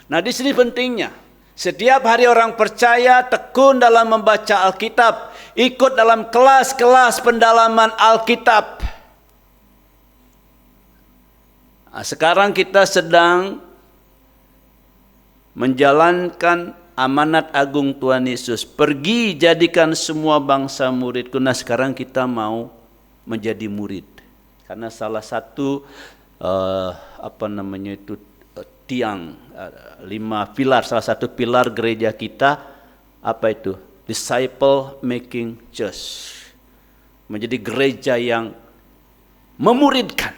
Speaker 3: Nah di sini pentingnya, setiap hari orang percaya tekun dalam membaca Alkitab, ikut dalam kelas-kelas pendalaman Alkitab. Nah, sekarang kita sedang menjalankan amanat agung Tuhan Yesus. Pergi jadikan semua bangsa muridku. Nah sekarang kita mau menjadi murid. Karena salah satu tiang 5 pilar, salah satu pilar gereja kita apa itu? Disciple making church. Menjadi gereja yang memuridkan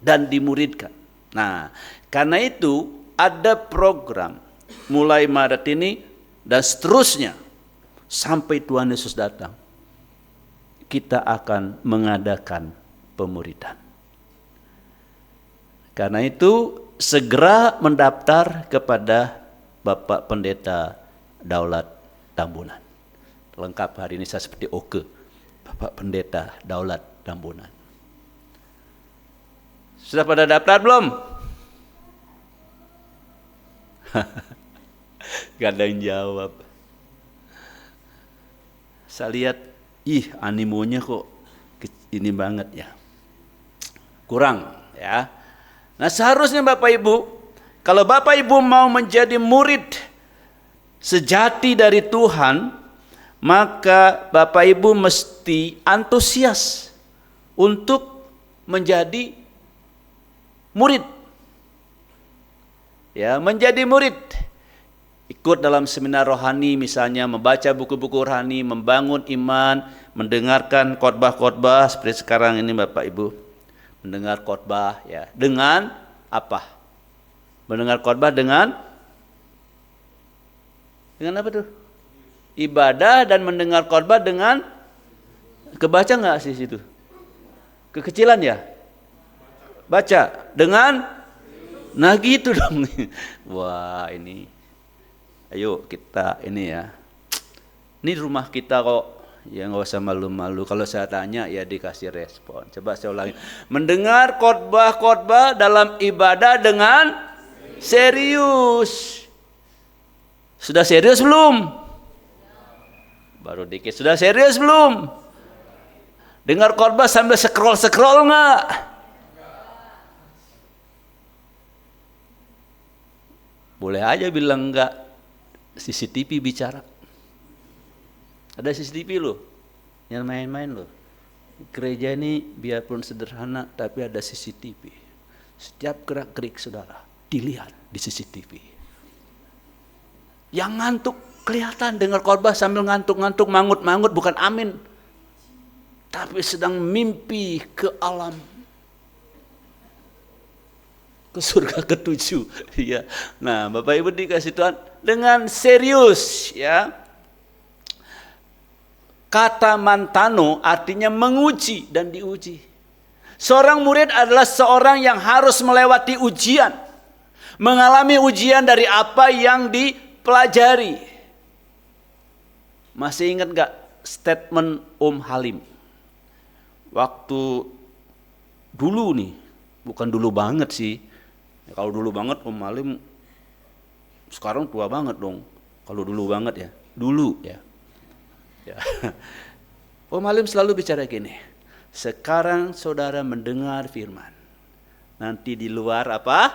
Speaker 3: dan dimuridkan. Nah, karena itu ada program mulai Maret ini dan seterusnya sampai Tuhan Yesus datang. Kita akan mengadakan pemuridan. Karena itu segera mendaftar kepada Bapak Pendeta Daulat Tambunan. Lengkap hari ini saya seperti Oke, Bapak Pendeta Daulat Tambunan. Sudah pada daftar belum? Gak ada yang jawab. Saya lihat, animonya kok ini banget ya. Kurang ya. Nah seharusnya Bapak Ibu, kalau Bapak Ibu mau menjadi murid sejati dari Tuhan, maka Bapak Ibu mesti antusias untuk menjadi murid. Ya, menjadi murid. Ikut dalam seminar rohani misalnya, membaca buku-buku rohani, membangun iman, mendengarkan khotbah-khotbah seperti sekarang ini Bapak Ibu. Mendengar khotbah ya, dengan apa? Mendengar khotbah dengan apa tuh? Ibadah, dan mendengar khotbah dengan kebaca nggak sih situ? Kekecilan ya? Baca dengan, nah gitu dong. Wah ini, ayo kita ini ya. Ini rumah kita kok. Ya nggak usah malu-malu. Kalau saya tanya ya dikasih respon. Coba saya ulangi. Mendengar khotbah-khotbah dalam ibadah dengan serius. Sudah serius belum? Baru dikit. Sudah serius belum? Dengar khotbah sambil scroll nggak? Boleh aja bilang enggak. CCTV bicara. Ada CCTV loh, yang main-main loh. Gereja ini biarpun sederhana, tapi ada CCTV. Setiap gerak-gerik saudara dilihat di CCTV. Yang ngantuk kelihatan dengar khotbah sambil ngantuk-ngantuk, mangut-mangut, bukan amin, tapi sedang mimpi ke alam, ke surga ke-7. Ya. Nah, Bapak Ibu dikasih Tuhan dengan serius ya. Kata mantano artinya menguji dan diuji. Seorang murid adalah seorang yang harus melewati ujian, mengalami ujian dari apa yang dipelajari. Masih ingat gak statement Om Halim? Waktu dulu nih, bukan dulu banget sih. Kalau dulu banget Om Halim sekarang tua banget dong. Kalau dulu banget ya, dulu ya. Ya. Om Halim selalu bicara gini, sekarang saudara mendengar firman, nanti di luar apa?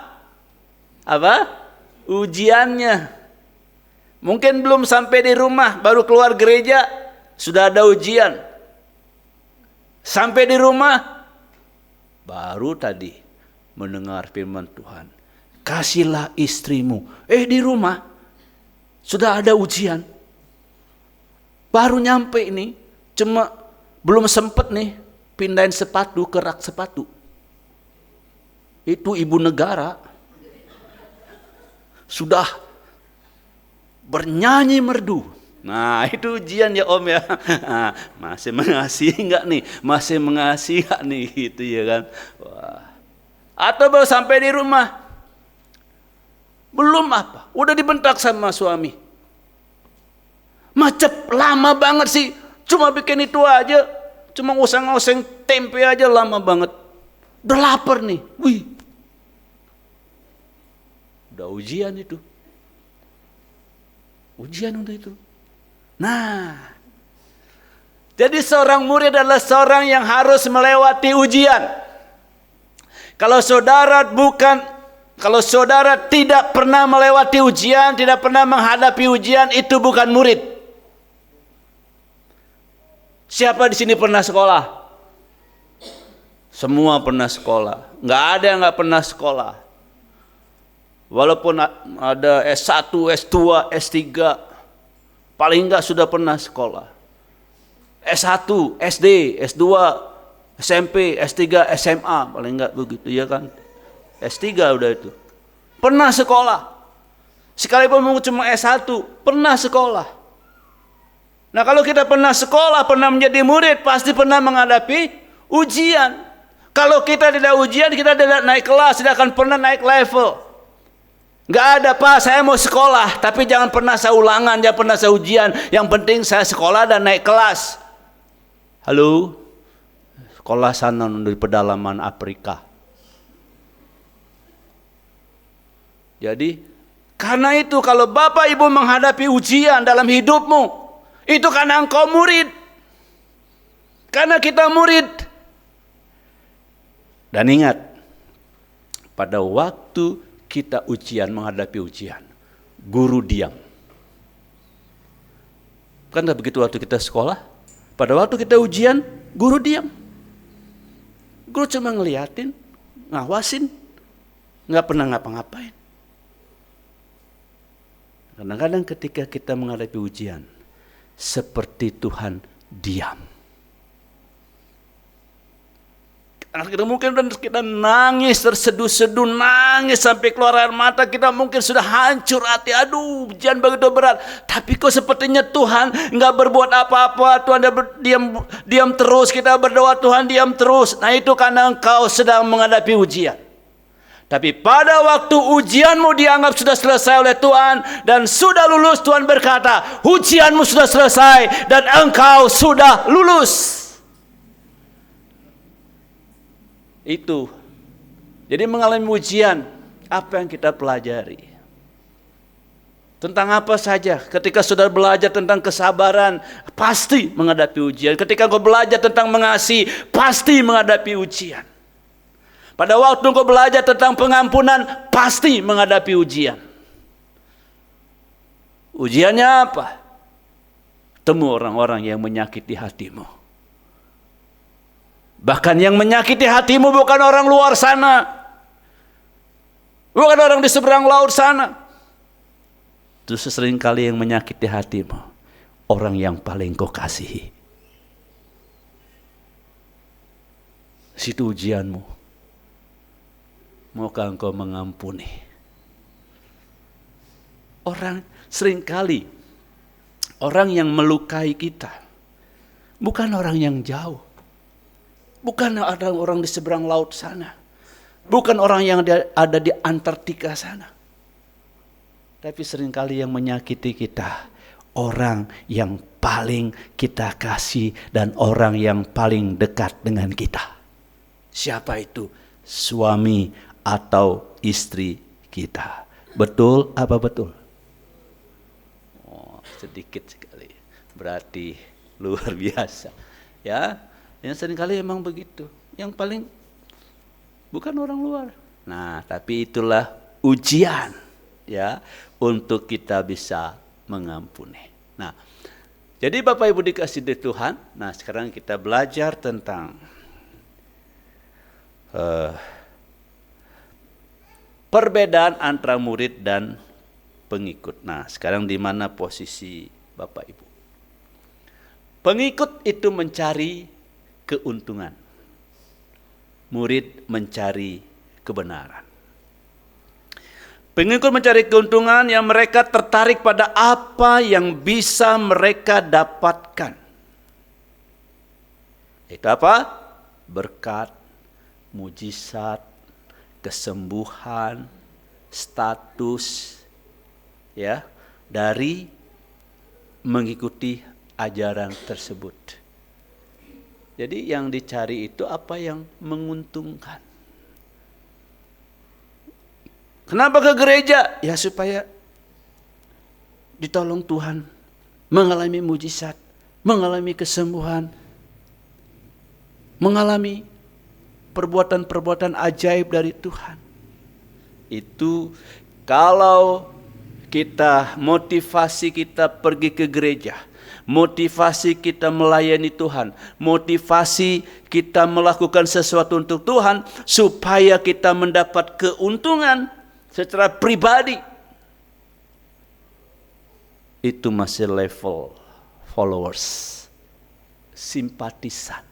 Speaker 3: Ujiannya. Mungkin belum sampai di rumah, baru keluar gereja, sudah ada ujian. Sampai di rumah, baru tadi mendengar firman Tuhan. Kasihlah istrimu. Di rumah, sudah ada ujian. Baru nyampe ini, cuma belum sempet nih pindahin sepatu ke rak sepatu. Itu ibu negara. Sudah bernyanyi merdu. Nah, itu ujian ya Om ya. Nah, masih mengasihi enggak nih? Masih mengasihi enggak nih? Gitu ya kan. Wah. Atau baru sampai di rumah. Belum apa, udah dibentak sama suami. Macet lama banget sih. Cuma bikin itu aja. Cuma ngoseng-ngoseng tempe aja lama banget. Udah lapar nih. Wih. Udah ujian itu. Ujian untuk itu. Nah, jadi seorang murid adalah seorang yang harus melewati ujian. Kalau saudara tidak pernah melewati ujian, tidak pernah menghadapi ujian, itu bukan murid. Siapa di sini pernah sekolah? Semua pernah sekolah. Nggak ada yang nggak pernah sekolah. Walaupun ada S1, S2, S3, paling enggak sudah pernah sekolah. S1, SD, S2, SMP, S3, SMA, paling enggak begitu ya kan. S3 udah itu. Pernah sekolah. Sekalipun cuma S1, pernah sekolah. Nah, kalau kita pernah sekolah, pernah menjadi murid, pasti pernah menghadapi ujian. Kalau kita tidak ujian, kita tidak naik kelas, tidak akan pernah naik level. Gak ada, Pak, saya mau sekolah, tapi jangan pernah saya ulangan, jangan pernah saya ujian. Yang penting saya sekolah dan naik kelas. Halo? Sekolah sana di pedalaman Afrika. Jadi, karena itu kalau Bapak Ibu menghadapi ujian dalam hidupmu, itu karena engkau murid. Karena kita murid. Dan ingat, pada waktu kita ujian, menghadapi ujian, guru diam. Kan begitu waktu kita sekolah, pada waktu kita ujian, guru diam. Guru cuma ngeliatin, ngawasin, nggak pernah ngapa-ngapain. Kadang-kadang ketika kita menghadapi ujian, seperti Tuhan diam. Kita mungkin kita nangis terseduh-seduh, nangis sampai keluar air mata, kita mungkin sudah hancur hati, aduh ujian begitu berat. Tapi kok sepertinya Tuhan nggak berbuat apa-apa, Tuhan diam terus, kita berdoa Tuhan diam terus. Nah, itu karena engkau sedang menghadapi ujian. Tapi pada waktu ujianmu dianggap sudah selesai oleh Tuhan dan sudah lulus, Tuhan berkata, ujianmu sudah selesai dan engkau sudah lulus. Itu. Jadi mengalami ujian, apa yang kita pelajari? Tentang apa saja? Ketika saudara belajar tentang kesabaran, pasti menghadapi ujian. Ketika engkau belajar tentang mengasihi, pasti menghadapi ujian. Pada waktu engkau belajar tentang pengampunan, pasti menghadapi ujian. Ujiannya apa? Temu orang-orang yang menyakiti hatimu. Bahkan yang menyakiti hatimu bukan orang luar sana. Bukan orang di seberang laut sana. Itu seringkali yang menyakiti hatimu, orang yang paling kau kasihi. Situ ujianmu. Maukah engkau mengampuni? Orang seringkali, orang yang melukai kita, bukan orang yang jauh. Bukan ada orang di seberang laut sana. Bukan orang yang ada di Antartika sana. Tapi seringkali yang menyakiti kita, orang yang paling kita kasih dan orang yang paling dekat dengan kita. Siapa itu? Suami atau istri kita. Betul apa betul? Oh, sedikit sekali. Berarti luar biasa. Ya, yang seringkali emang begitu. Yang paling bukan orang luar. Nah, tapi itulah ujian ya untuk kita bisa mengampuni. Nah, jadi Bapak Ibu dikasihi Tuhan. Nah, sekarang kita belajar tentang perbedaan antara murid dan pengikut. Nah, sekarang di mana posisi Bapak Ibu? Pengikut itu mencari keuntungan. Murid mencari kebenaran. Pengikut mencari keuntungan yang mereka tertarik pada apa yang bisa mereka dapatkan. Itu apa? Berkat, mujizat, kesembuhan, status, ya, dari mengikuti ajaran tersebut. Jadi yang dicari itu apa yang menguntungkan. Kenapa ke gereja? Ya supaya ditolong Tuhan, mengalami mujizat, mengalami kesembuhan, mengalami perbuatan-perbuatan ajaib dari Tuhan. Itu kalau kita motivasi kita pergi ke gereja, motivasi kita melayani Tuhan, motivasi kita melakukan sesuatu untuk Tuhan supaya kita mendapat keuntungan secara pribadi, itu masih level followers, simpatisan.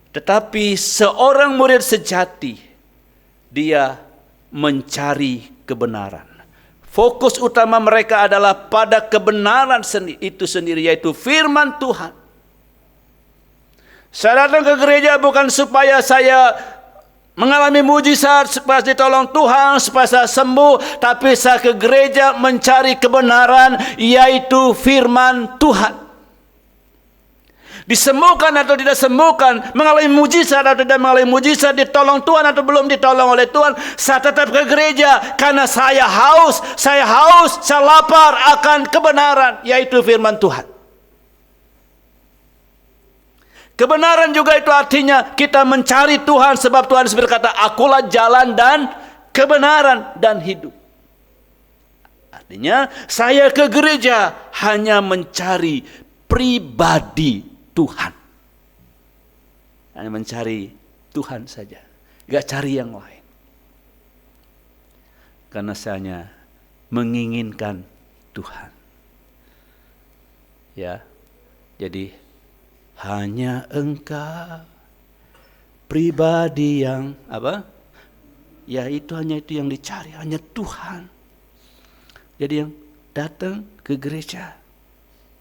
Speaker 3: Tetapi seorang murid sejati, dia mencari kebenaran. Fokus utama mereka adalah pada kebenaran itu sendiri, yaitu firman Tuhan. Saya datang ke gereja bukan supaya saya mengalami mujizat, supaya ditolong Tuhan, supaya saya sembuh, tapi saya ke gereja mencari kebenaran, yaitu firman Tuhan. Disembuhkan atau tidak sembuhkan, mengalami mujizat atau tidak mengalami mujizat, ditolong Tuhan atau belum ditolong oleh Tuhan, saya tetap ke gereja karena saya haus, saya lapar akan kebenaran, yaitu firman Tuhan. Kebenaran juga itu artinya kita mencari Tuhan, sebab Tuhan berkata, akulah jalan dan kebenaran dan hidup. Artinya saya ke gereja hanya mencari pribadi Tuhan. Hanya mencari Tuhan saja, gak cari yang lain. Karena saya hanya menginginkan Tuhan. Ya, jadi hanya Engkau pribadi yang apa? Ya itu hanya itu yang dicari, hanya Tuhan. Jadi yang datang ke gereja,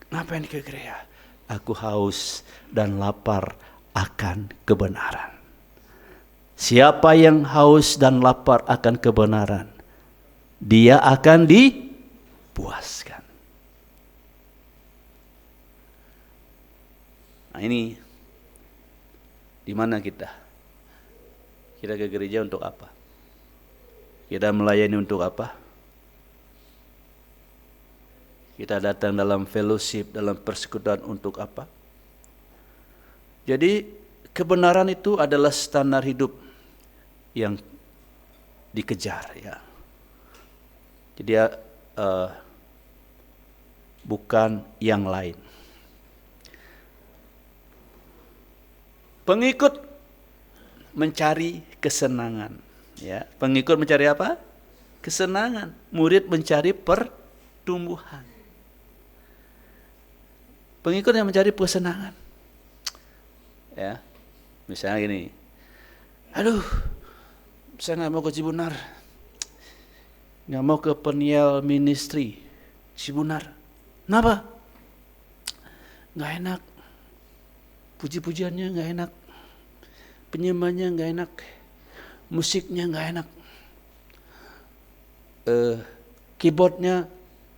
Speaker 3: ngapain ke gereja? Aku haus dan lapar akan kebenaran. Siapa yang haus dan lapar akan kebenaran, dia akan dipuaskan. Nah ini, di mana kita? Kita ke gereja untuk apa? Kita melayani untuk apa? Kita datang dalam fellowship, dalam persekutuan untuk apa? Jadi kebenaran itu adalah standar hidup yang dikejar, ya. Jadi bukan yang lain. Pengikut mencari kesenangan, ya. Pengikut mencari apa? Kesenangan. Murid mencari pertumbuhan. Pengikut yang mencari kesenangan. Ya. Misalnya gini. Aduh, saya nggak mau ke Cibunar. Nggak mau ke Peniel Ministry Cibunar. Kenapa? Nggak enak. Puji-pujiannya nggak enak. Penyembahannya nggak enak. Musiknya nggak enak. Keyboardnya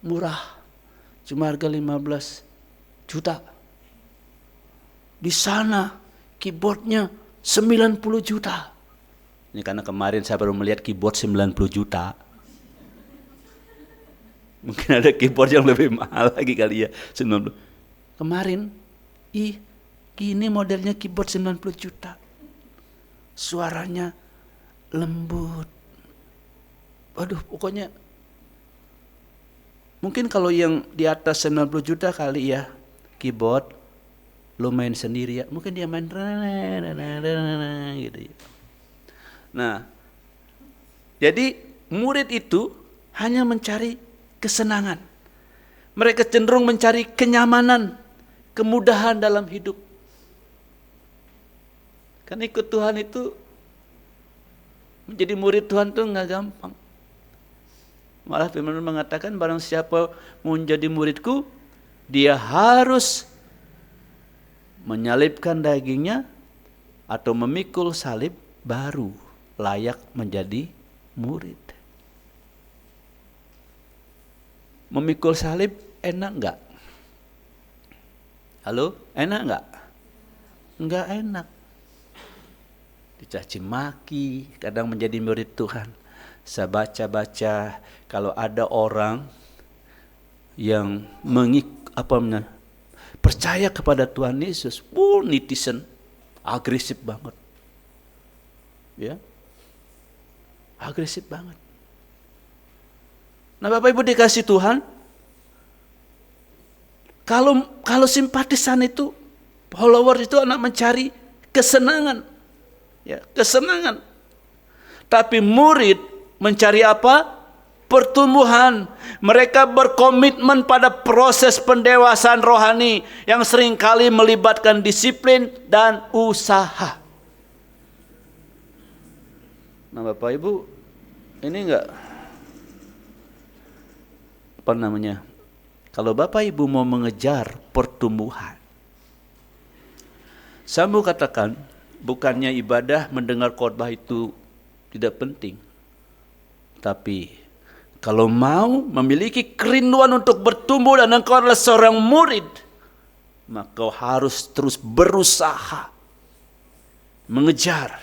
Speaker 3: murah. Cuma harga 15 juta. Di sana keyboardnya 90 juta. Ini karena kemarin saya baru melihat keyboard 90 juta. Mungkin ada keyboard yang lebih mahal lagi kali ya. 90. Kemarin Gini modelnya keyboard 90 juta. Suaranya lembut. Waduh, pokoknya mungkin kalau yang di atas 90 juta kali ya keyboard, lo main sendiri ya, mungkin dia main gitu ya. Nah, jadi murid itu hanya mencari kesenangan. Mereka cenderung mencari kenyamanan, kemudahan dalam hidup. Kan ikut Tuhan itu, menjadi murid Tuhan itu nggak gampang. Malah firman mengatakan barang siapa mau menjadi muridku, dia harus menyalibkan dagingnya atau memikul salib, baru layak menjadi murid. Memikul salib enak nggak? Halo, enak nggak? Nggak enak. Dicaci maki, kadang menjadi murid Tuhan. Saya baca-baca kalau ada orang yang percaya kepada Tuhan Yesus, netizen agresif banget, ya, agresif banget. Nah, Bapak Ibu dikasih Tuhan, kalau simpatisan itu, follower itu anak mencari kesenangan, ya, kesenangan. Tapi murid mencari apa? Pertumbuhan. Mereka berkomitmen pada proses pendewasaan rohani yang seringkali melibatkan disiplin dan usaha. Nah, Bapak Ibu, ini enggak kalau Bapak Ibu mau mengejar pertumbuhan, saya mau katakan, bukannya ibadah mendengar khotbah itu tidak penting. Tapi kalau mau memiliki kerinduan untuk bertumbuh dan engkau adalah seorang murid, maka kau harus terus berusaha, mengejar,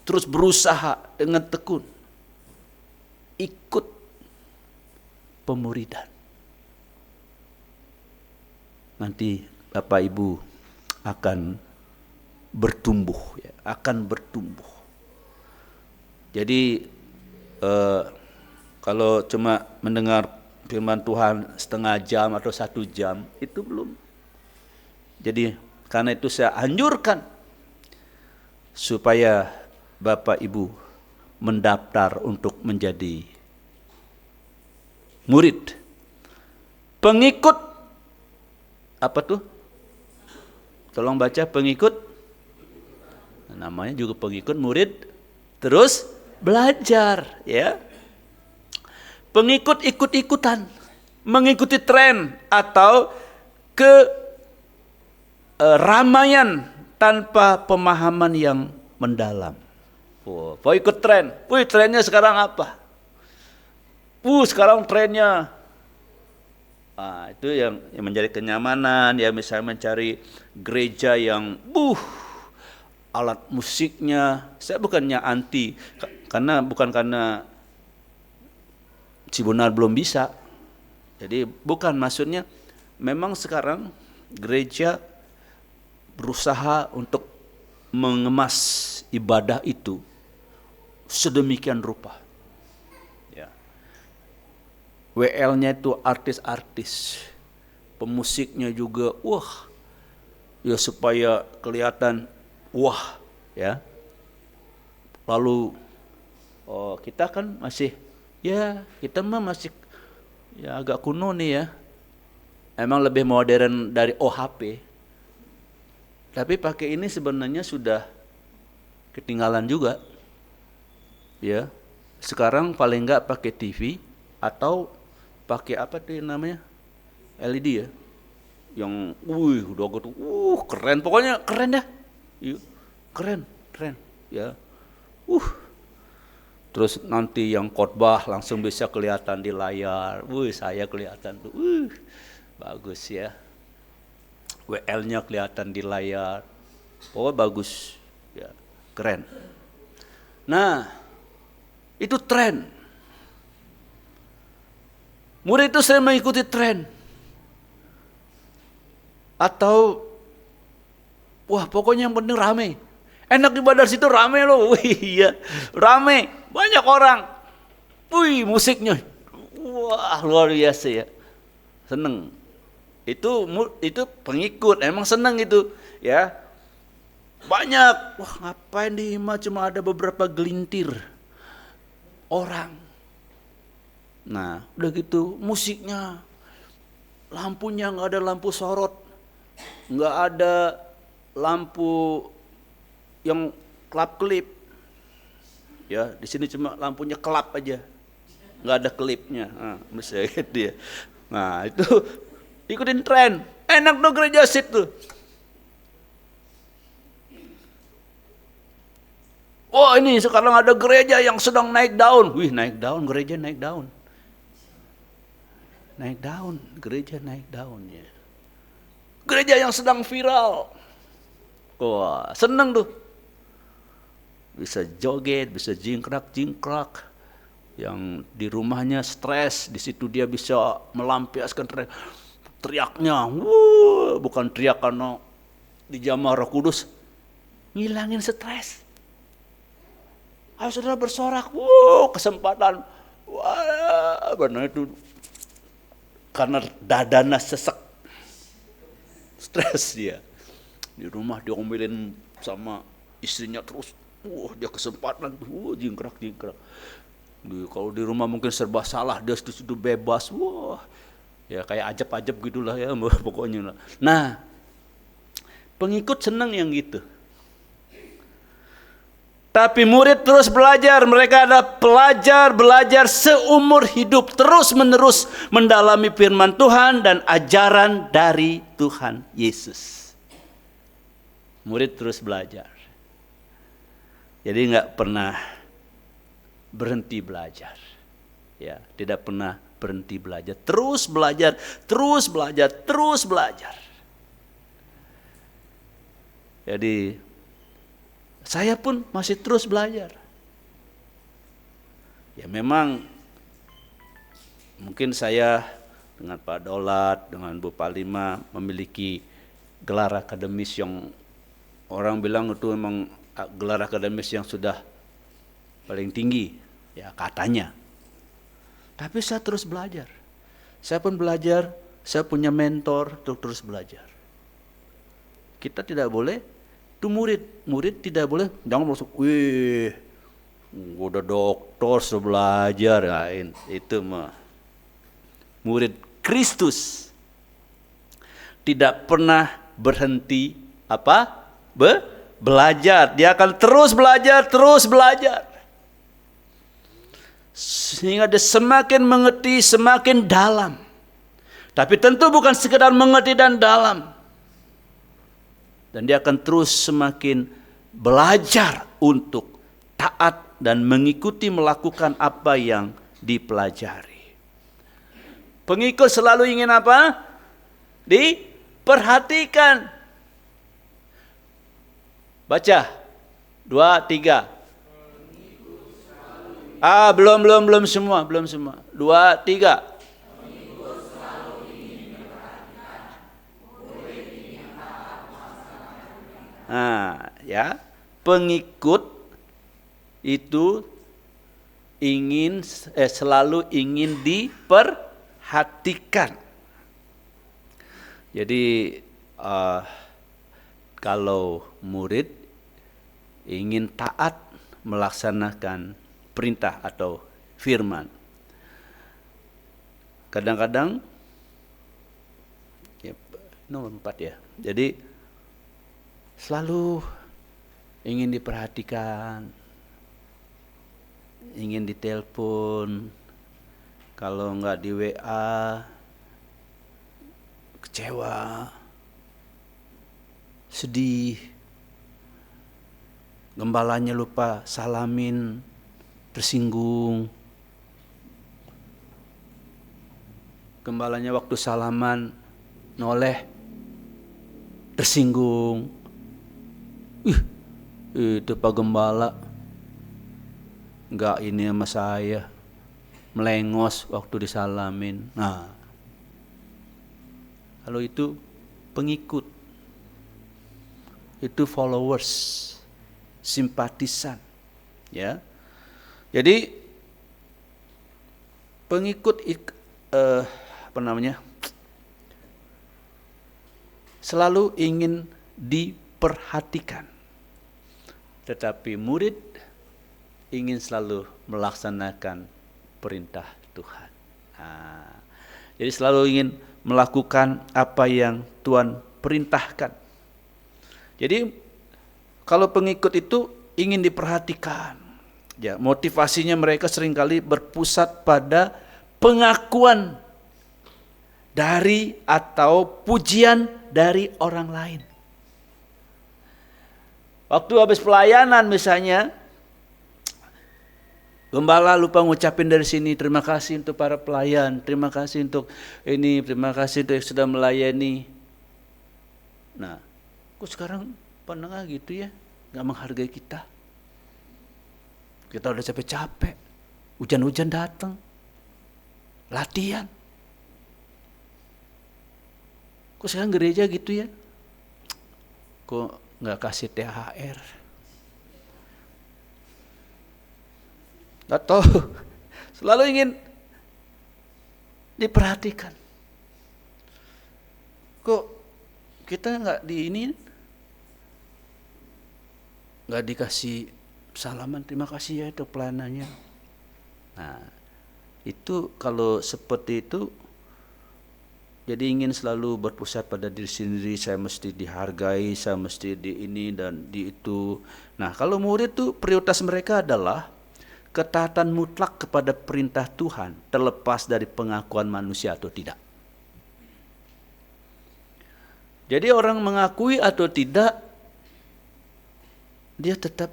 Speaker 3: terus berusaha dengan tekun, ikut pemuridan. Nanti Bapak Ibu akan bertumbuh, ya, akan bertumbuh. Jadi kalau cuma mendengar firman Tuhan setengah jam atau 1 jam, itu belum. Jadi karena itu saya anjurkan supaya Bapak Ibu mendaftar untuk menjadi murid. Pengikut, apa tuh? Tolong baca pengikut. Namanya juga pengikut, murid terus belajar, ya. Pengikut ikut-ikutan, mengikuti tren atau keramaian tanpa pemahaman yang mendalam. Oh, ikut tren. Trennya sekarang apa? Sekarang trennya. Itu yang menjadi kenyamanan, ya, misalnya mencari gereja yang alat musiknya. Saya bukannya anti, bukan karena Cibonar belum bisa. Jadi bukan, maksudnya memang sekarang gereja berusaha untuk mengemas ibadah itu sedemikian rupa. Ya. WL-nya itu artis-artis, pemusiknya juga, ya supaya kelihatan, ya. Lalu kita kan masih, ya kita mah masih ya agak kuno nih ya. Emang lebih modern dari OHP. Tapi pakai ini sebenarnya sudah ketinggalan juga. Ya. Sekarang paling enggak pakai TV atau pakai apa tuh namanya? LED ya. Yang udah gitu, keren, pokoknya keren dah. Keren, ya. Terus nanti yang khotbah langsung bisa kelihatan di layar. Saya kelihatan tuh. Bagus ya. WL-nya kelihatan di layar. Bagus. Ya, keren. Nah, itu tren. Murid itu sering mengikuti tren. Atau Wah, pokoknya yang penting rame. Enak ibadah situ rame loh. Wih, iya, rame, banyak orang. Wih, musiknya, wah luar biasa ya. Seneng. Itu pengikut, emang seneng itu, ya. Banyak. Wah, ngapain di Hima cuma ada beberapa gelintir orang. Nah, udah gitu musiknya, lampunya nggak ada lampu sorot, nggak ada lampu yang kelap-kelip. Ya, di sini cuma lampunya kelap aja, nggak ada kelipnya. Nah, misalnya gitu ya. Nah, itu ikutin tren. Enak dong gereja situ. Oh, ini sekarang ada gereja yang sedang naik daun. Wih, naik daun, gereja naik daun. Naik daun, gereja naik daun ya. Gereja yang sedang viral. Wah, seneng tuh. Bisa joget, bisa jingkrak-jingkrak. Yang di rumahnya stres, di situ dia bisa melampiaskan teriaknya. Bukan teriak karena di jamaah Roh Kudus, ngilangin stres. Ayo saudara bersorak, kesempatan. Wah, benar itu. Karena dadana sesek, stres dia. Di rumah diomelin sama istrinya terus. Dia kesempatan, jingkrak-jingkrak. Kalau di rumah mungkin serba salah, dia sudah bebas. Wah, ya kayak ajab-ajab gitulah ya pokoknya. Nah, pengikut senang yang gitu. Tapi murid terus belajar, mereka ada belajar seumur hidup, terus menerus mendalami firman Tuhan dan ajaran dari Tuhan Yesus. Murid terus belajar. Jadi nggak pernah berhenti belajar. Ya, tidak pernah berhenti belajar, terus belajar, terus belajar, terus belajar. Jadi saya pun masih terus belajar. Ya memang mungkin saya dengan Pak Dolat, dengan Bu Palima memiliki gelar akademis yang orang bilang itu memang gelar akademis yang sudah paling tinggi, ya katanya. Tapi saya terus belajar. Saya pun belajar, saya punya mentor untuk terus belajar. Kita tidak boleh, itu murid tidak boleh, jangan langsung, wih, udah doktor sudah belajar, ya, itu mah. Murid Kristus tidak pernah berhenti apa? Belajar. Dia akan terus belajar, terus belajar. Sehingga dia semakin mengerti, semakin dalam. Tapi tentu bukan sekedar mengerti dan dalam. Dan dia akan terus semakin belajar untuk taat dan mengikuti melakukan apa yang dipelajari. Pengikut selalu ingin apa? Diperhatikan. Baca. 2, 3. Belum semua. 2, 3. Nah, ya, pengikut itu selalu ingin diperhatikan. Jadi kalau murid ingin taat melaksanakan perintah atau firman, kadang-kadang ya, nomor 4 ya. Jadi selalu ingin diperhatikan, ingin ditelepon, kalau enggak di WA, kecewa, sedih, gembalanya lupa salamin, tersinggung, gembalanya waktu salaman noleh, tersinggung. Itu Pak Gembala enggak ini sama saya, melengos waktu disalamin. Nah, kalau itu pengikut. itu followers, simpatisan, ya. Jadi pengikut selalu ingin diperhatikan, tetapi murid ingin selalu melaksanakan perintah Tuhan. Jadi selalu ingin melakukan apa yang Tuhan perintahkan. Jadi kalau pengikut itu ingin diperhatikan, ya, motivasinya mereka seringkali berpusat pada pengakuan dari atau pujian dari orang lain. Waktu habis pelayanan misalnya, gembala lupa ngucapin dari sini, terima kasih untuk para pelayan, terima kasih untuk ini, terima kasih untuk yang sudah melayani. Nah, kok sekarang penengah gitu ya, nggak menghargai kita. Kita udah capek-capek, hujan-hujan datang, latihan. Kok sekarang gereja gitu ya? Kok nggak kasih THR? Nggak tahu, selalu ingin diperhatikan. Kok kita nggak nggak dikasih salaman, terima kasih ya itu pelayanannya. Nah, itu kalau seperti itu, jadi ingin selalu berpusat pada diri sendiri, saya mesti dihargai, saya mesti di ini dan di itu. Nah, kalau murid itu prioritas mereka adalah ketaatan mutlak kepada perintah Tuhan, terlepas dari pengakuan manusia atau tidak. Jadi orang mengakui atau tidak, dia tetap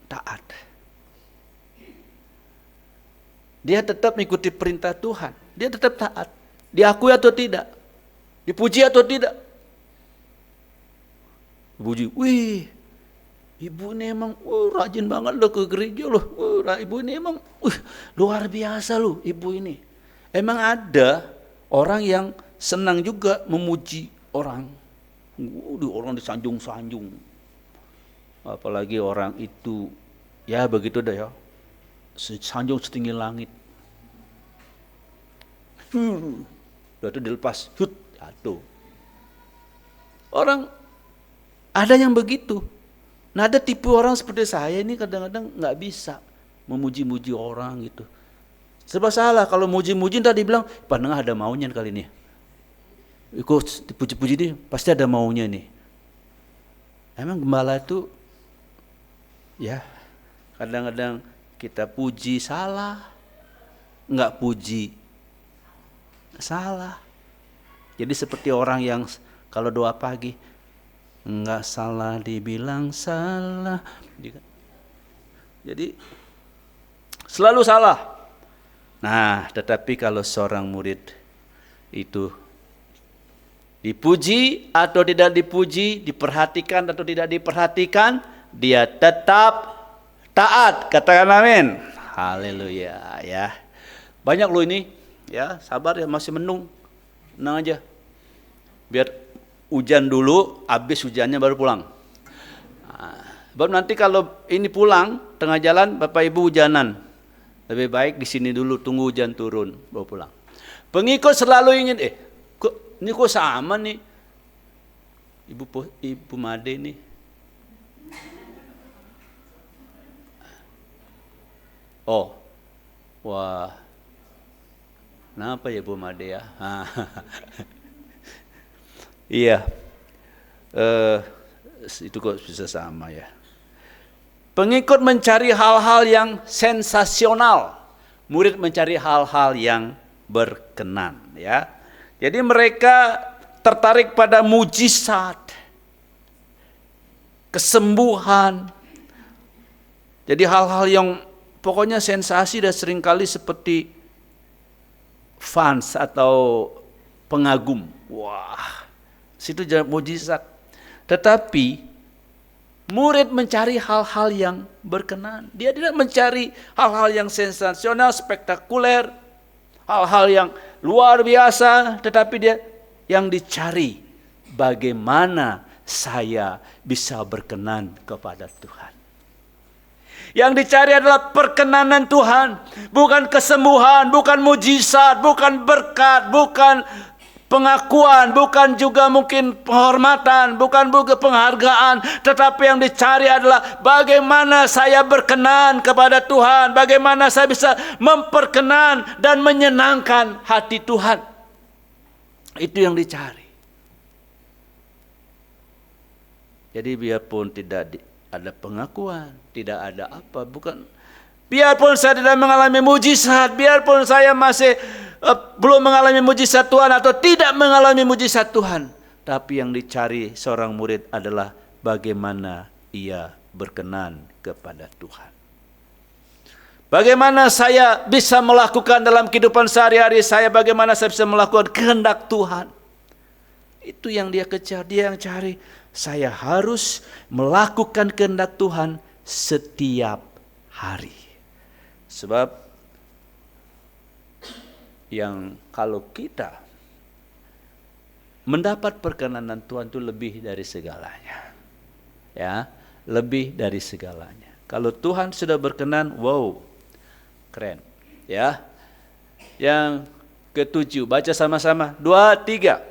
Speaker 3: taat. Dia tetap mengikuti perintah Tuhan, dia tetap taat. Diakui atau tidak, dipuji atau tidak. Dipuji, wih, ibu ini emang rajin banget loh ke gereja loh. Ibu ini emang luar biasa loh ibu ini. Emang ada orang yang senang juga memuji orang. Orang disanjung-sanjung. Apalagi orang itu, ya begitu dah ya, sanjung setinggi langit. Lalu dilepas, jatuh. Orang ada yang begitu. Nah, ada tipe orang seperti saya ini kadang-kadang nggak bisa memuji-muji orang gitu. Serba salah kalau muji-muji tadi bilang, panengah ada maunya kali ini. Ikut dipuji-puji dia, pasti ada maunya nih. Emang gembala itu, ya kadang-kadang kita puji salah, nggak puji salah. Jadi seperti orang yang kalau doa pagi, enggak salah dibilang salah. Jadi selalu salah. Nah, tetapi kalau seorang murid itu dipuji atau tidak dipuji, diperhatikan atau tidak diperhatikan, dia tetap taat. Katakan amin. Haleluya ya. Banyak loh ini, ya sabar ya, masih mendung. Tenang aja. Biar hujan dulu, habis hujannya baru pulang. Nah, baru nanti kalau ini pulang, tengah jalan Bapak Ibu hujanan. Lebih baik di sini dulu, tunggu hujan turun, baru pulang. Pengikut selalu ingin, ini kok sama nih. Ibu Made nih. Oh, wah. Kenapa ya Bu Made ya? Iya, itu kok bisa sama ya. Pengikut mencari hal-hal yang sensasional, murid mencari hal-hal yang berkenan. Ya, jadi mereka tertarik pada mujizat, kesembuhan. Jadi hal-hal yang pokoknya sensasi dan seringkali seperti fans atau pengagum. Wah, situ mujizat. Tetapi murid mencari hal-hal yang berkenan. Dia tidak mencari hal-hal yang sensasional, spektakuler, hal-hal yang luar biasa, tetapi dia yang dicari bagaimana saya bisa berkenan kepada Tuhan. Yang dicari adalah perkenanan Tuhan, bukan kesembuhan, bukan mujizat, bukan berkat, bukan pengakuan, bukan juga mungkin penghormatan, bukan juga penghargaan, tetapi yang dicari adalah bagaimana saya berkenan kepada Tuhan, bagaimana saya bisa memperkenan dan menyenangkan hati Tuhan. Itu yang dicari. Jadi biarpun tidak ada pengakuan, tidak ada apa, bukan. Biarpun saya tidak mengalami mujizat, biarpun saya masih belum mengalami mujizat Tuhan atau tidak mengalami mujizat Tuhan, tapi yang dicari seorang murid adalah bagaimana ia berkenan kepada Tuhan. Bagaimana saya bisa melakukan dalam kehidupan sehari-hari saya, bagaimana saya bisa melakukan kehendak Tuhan. Itu yang dia kejar, dia yang cari. Saya harus melakukan kehendak Tuhan setiap hari. Sebab yang kalau kita mendapat perkenanan Tuhan itu lebih dari segalanya. Ya, lebih dari segalanya. Kalau Tuhan sudah berkenan, wow, keren. Ya. Yang ketujuh, baca sama-sama. 2, 3.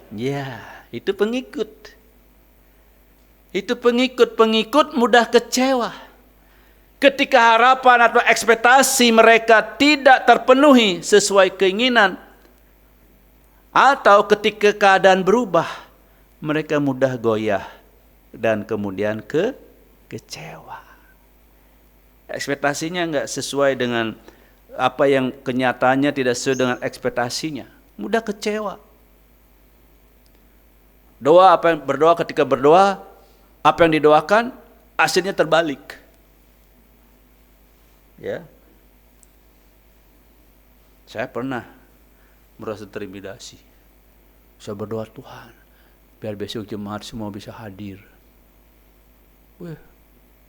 Speaker 3: Ya, itu pengikut. Itu pengikut mudah kecewa. Ketika harapan atau ekspektasi mereka tidak terpenuhi sesuai keinginan, atau ketika keadaan berubah, mereka mudah goyah dan kemudian kecewa. Ekspektasinya enggak sesuai dengan apa yang kenyataannya, tidak sesuai dengan ekspektasinya, mudah kecewa. Berdoa ketika berdoa, apa yang didoakan hasilnya terbalik. Ya. Saya pernah merasa terintimidasi. Saya berdoa, Tuhan, biar besok jemaat semua bisa hadir.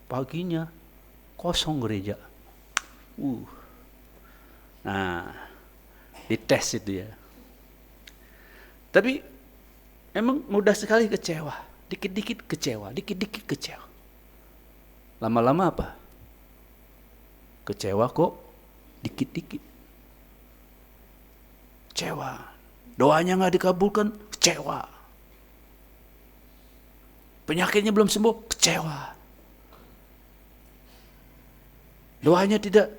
Speaker 3: Paginya kosong gereja. Nah, dites itu ya. Tapi emang mudah sekali kecewa, dikit-dikit kecewa, dikit-dikit kecewa. Lama-lama apa? Kecewa kok dikit-dikit. Kecewa. Doanya nggak dikabulkan, kecewa. Penyakitnya belum sembuh, kecewa. Doanya tidak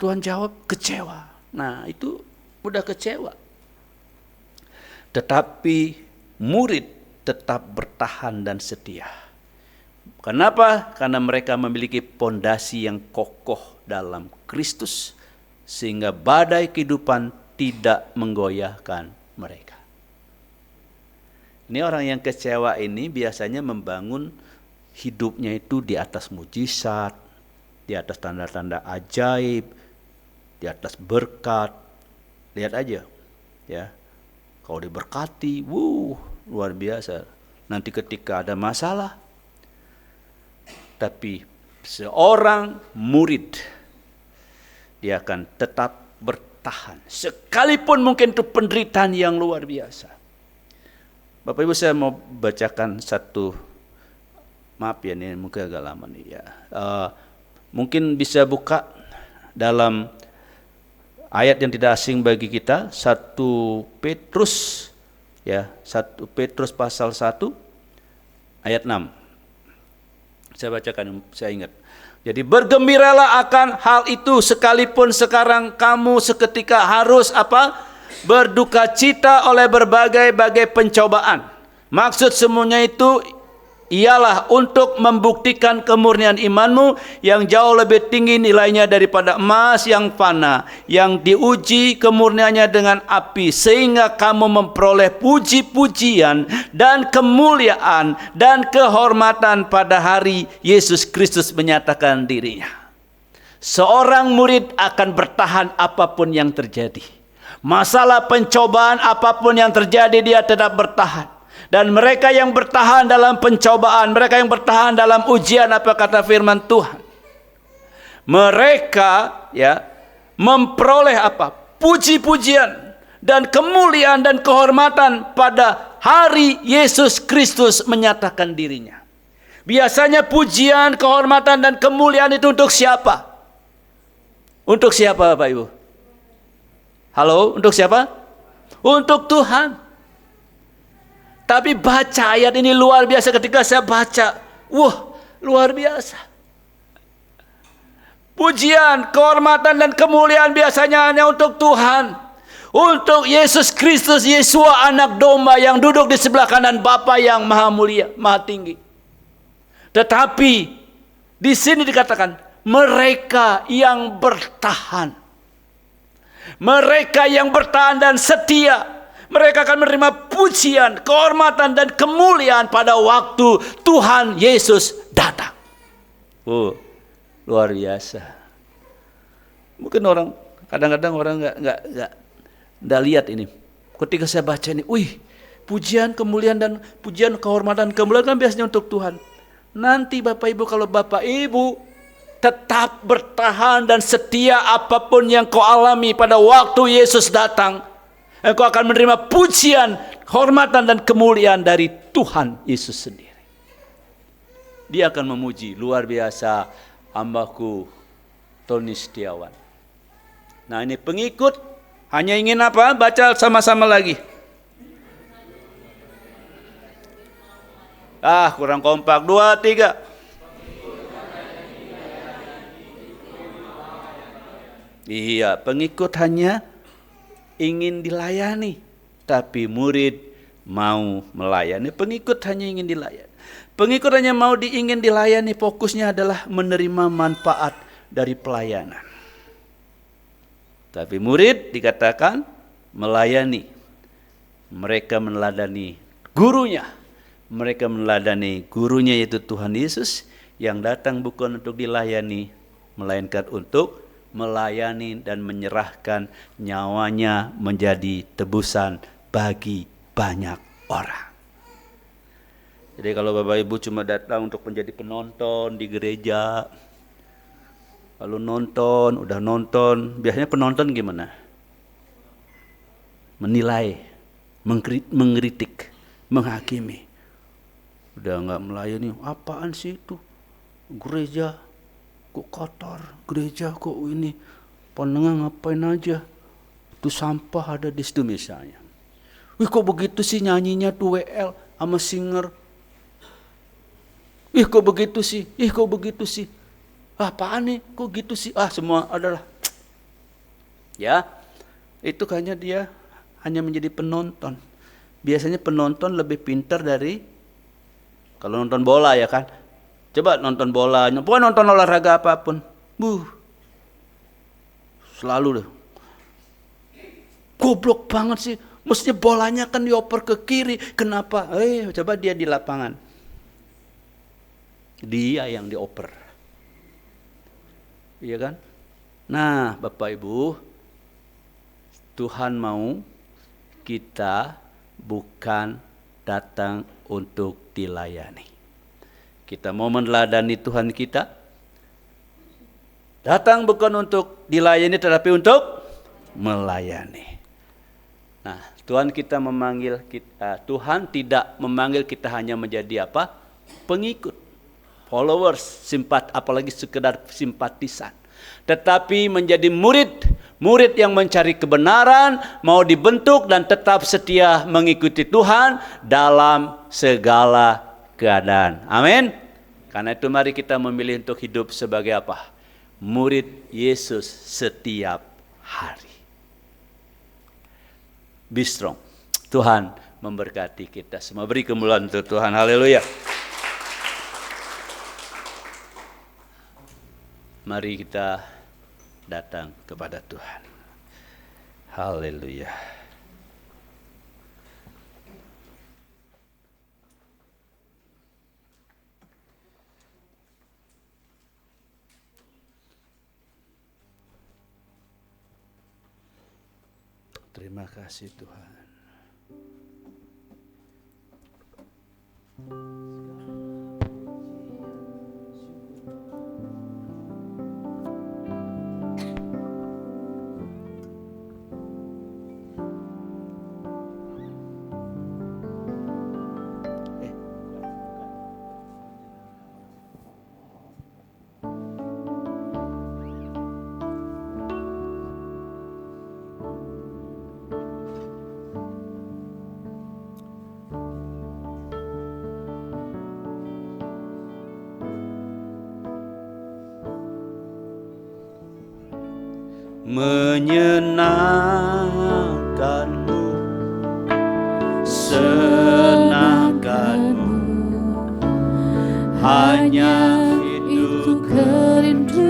Speaker 3: Tuhan jawab, kecewa. Nah, itu mudah kecewa. Tetapi murid tetap bertahan dan setia. Kenapa? Karena mereka memiliki pondasi yang kokoh dalam Kristus, sehingga badai kehidupan tidak menggoyahkan mereka. Ini orang yang kecewa ini biasanya membangun hidupnya itu di atas mujizat, di atas tanda-tanda ajaib, di atas berkat. Lihat aja, ya. Kalau diberkati, luar biasa. Nanti ketika ada masalah, tapi seorang murid, dia akan tetap bertahan. Sekalipun mungkin itu penderitaan yang luar biasa. Bapak Ibu, saya mau bacakan satu, maaf ya, ini mungkin agak lama nih ya. Mungkin bisa buka dalam ayat yang tidak asing bagi kita, 1 Petrus ya, 1 Petrus pasal 1 ayat 6. Saya bacakan, saya ingat. Jadi bergembiralah akan hal itu, sekalipun sekarang kamu seketika harus apa? Berduka cita oleh berbagai-bagai pencobaan. Maksud semuanya itu ialah untuk membuktikan kemurnian imanmu yang jauh lebih tinggi nilainya daripada emas yang fana, yang diuji kemurniannya dengan api, sehingga kamu memperoleh puji-pujian dan kemuliaan dan kehormatan pada hari Yesus Kristus menyatakan dirinya. Seorang murid akan bertahan apapun yang terjadi. Masalah pencobaan apapun yang terjadi, dia tetap bertahan. Dan mereka yang bertahan dalam pencobaan, mereka yang bertahan dalam ujian, apa kata firman Tuhan? Mereka ya memperoleh apa? Puji-pujian dan kemuliaan dan kehormatan pada hari Yesus Kristus menyatakan dirinya. Biasanya pujian, kehormatan dan kemuliaan itu untuk siapa? Untuk siapa Bapak Ibu? Halo, untuk siapa? Untuk Tuhan. Tapi baca ayat ini luar biasa ketika saya baca. Wah, luar biasa. Pujian, kehormatan dan kemuliaan biasanya hanya untuk Tuhan. Untuk Yesus Kristus, Yesua anak domba yang duduk di sebelah kanan Bapa yang maha mulia, maha tinggi. Tetapi di sini dikatakan mereka yang bertahan. Mereka yang bertahan dan setia, mereka akan menerima pujian, kehormatan dan kemuliaan pada waktu Tuhan Yesus datang. Oh, luar biasa. Mungkin orang kadang-kadang orang nggak lihat ini. Ketika saya baca ini, pujian, kemuliaan dan pujian, kehormatan, kemuliaan kan biasanya untuk Tuhan. Nanti Bapak Ibu, kalau Bapak Ibu tetap bertahan dan setia apapun yang kau alami pada waktu Yesus datang, engkau akan menerima pujian, kehormatan dan kemuliaan dari Tuhan Yesus sendiri. Dia akan memuji, luar biasa hambaku Tony Setiawan. Nah, ini pengikut hanya ingin apa? Baca sama-sama lagi. Kurang kompak. 2, 3. Iya, pengikut hanya ingin dilayani, tapi murid mau melayani. Pengikut hanya ingin dilayani. Pengikut hanya ingin dilayani, fokusnya adalah menerima manfaat dari pelayanan. Tapi murid dikatakan melayani. Mereka meneladani gurunya. Mereka meneladani gurunya yaitu Tuhan Yesus yang datang bukan untuk dilayani, melainkan untuk melayani dan menyerahkan nyawanya menjadi tebusan bagi banyak orang. Jadi kalau Bapak Ibu cuma datang untuk menjadi penonton di gereja, lalu udah nonton, biasanya penonton gimana? Menilai, mengkritik, menghakimi. Udah nggak melayani, apaan sih itu? Gereja kok kotor, gereja kok ini, penengah ngapain aja, itu sampah ada di situ misalnya. Kok begitu sih nyanyinya tuh WL sama singer. Kok begitu sih, apaan nih, kok gitu sih, semua adalah, ya, itu kayaknya dia hanya menjadi penonton. Biasanya penonton lebih pintar dari, kalau nonton bola ya kan, coba nonton bola, nonton olahraga apapun, selalu deh, goblok banget sih, mestinya bolanya kan dioper ke kiri, kenapa? Coba dia di lapangan, dia yang dioper, iya kan? Nah, Bapak Ibu, Tuhan mau kita bukan datang untuk dilayani. Kita mau meneladani Tuhan kita. Datang bukan untuk dilayani tetapi untuk melayani. Nah, Tuhan tidak memanggil kita hanya menjadi apa? Pengikut, followers, apalagi sekedar simpatisan. Tetapi menjadi murid yang mencari kebenaran, mau dibentuk dan tetap setia mengikuti Tuhan dalam segala keadaan. Amin. Karena itu mari kita memilih untuk hidup sebagai apa? Murid Yesus setiap hari. Be strong. Tuhan memberkati kita semua. Beri kemuliaan untuk Tuhan. Haleluya. Mari kita datang kepada Tuhan. Haleluya. Terima kasih Tuhan. menyenangkanmu, senangkanmu, hanya itu
Speaker 1: kerinduanku.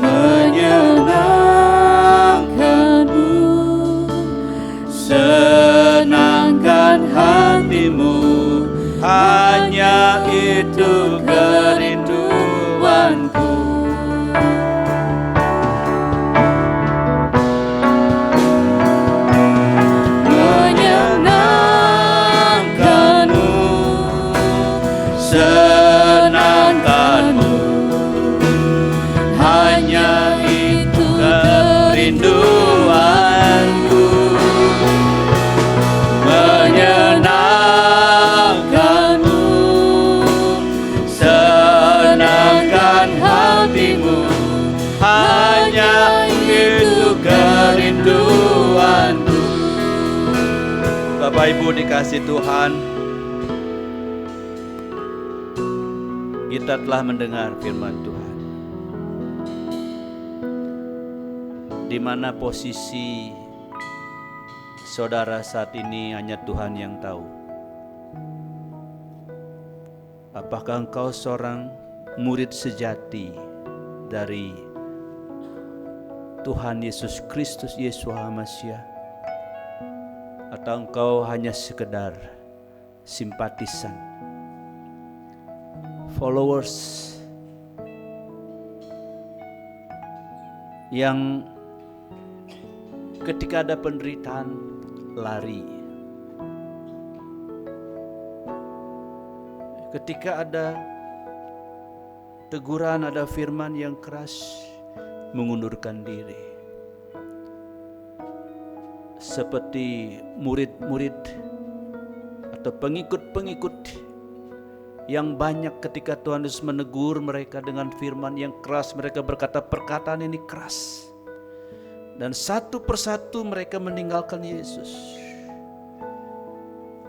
Speaker 3: menyenangkanmu, senangkan hatimu, hanya itu kerinduanku. Menyenangkanmu, senangkanmu, hanya itu kerinduanku. Menyenangkanmu, senangkan hatimu, hanya itu kerinduanku. Bapak Ibu dikasih Tuhan, kita telah mendengar firman Tuhan. Di mana posisi saudara saat ini hanya Tuhan yang tahu. Apakah engkau seorang murid sejati dari Tuhan Yesus Kristus Yeshua Masiah, atau engkau hanya sekedar simpatisan, followers yang ketika ada penderitaan lari, ketika ada teguran, ada firman yang keras, mengundurkan diri. Seperti murid-murid atau pengikut-pengikut yang banyak ketika Tuhan Yesus menegur mereka dengan firman yang keras, mereka berkata perkataan ini keras. Dan satu persatu mereka meninggalkan Yesus.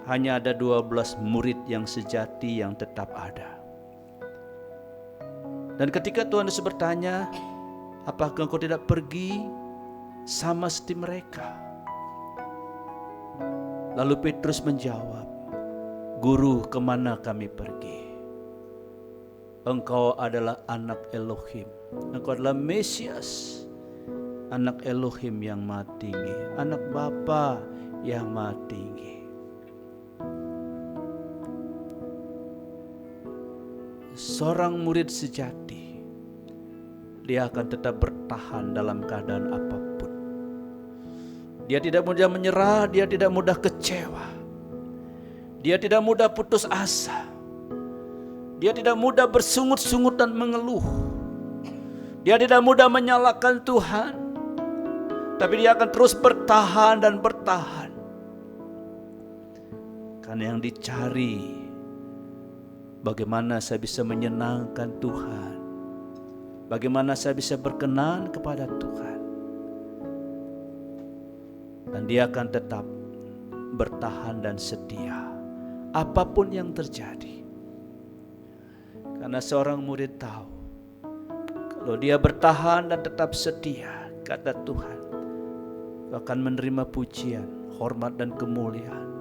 Speaker 3: Hanya ada 12 murid yang sejati yang tetap ada. Dan ketika Tuhan Yesus bertanya, apakah engkau tidak pergi sama seperti mereka? Lalu Petrus menjawab, Guru, kemana kami pergi? Engkau adalah anak Elohim, engkau adalah Mesias, anak Elohim yang Maha Tinggi, anak Bapa yang Maha Tinggi. Seorang murid sejati, dia akan tetap bertahan dalam keadaan apapun. Dia tidak mudah menyerah, dia tidak mudah kecewa, dia tidak mudah putus asa, dia tidak mudah bersungut-sungut dan mengeluh, dia tidak mudah menyalahkan Tuhan, tapi dia akan terus bertahan dan bertahan. Karena yang dicari, bagaimana saya bisa menyenangkan Tuhan, bagaimana saya bisa berkenan kepada Tuhan. Dan dia akan tetap bertahan dan setia apapun yang terjadi. Karena seorang murid tahu, kalau dia bertahan dan tetap setia, kata Tuhan, akan menerima pujian, hormat dan kemuliaan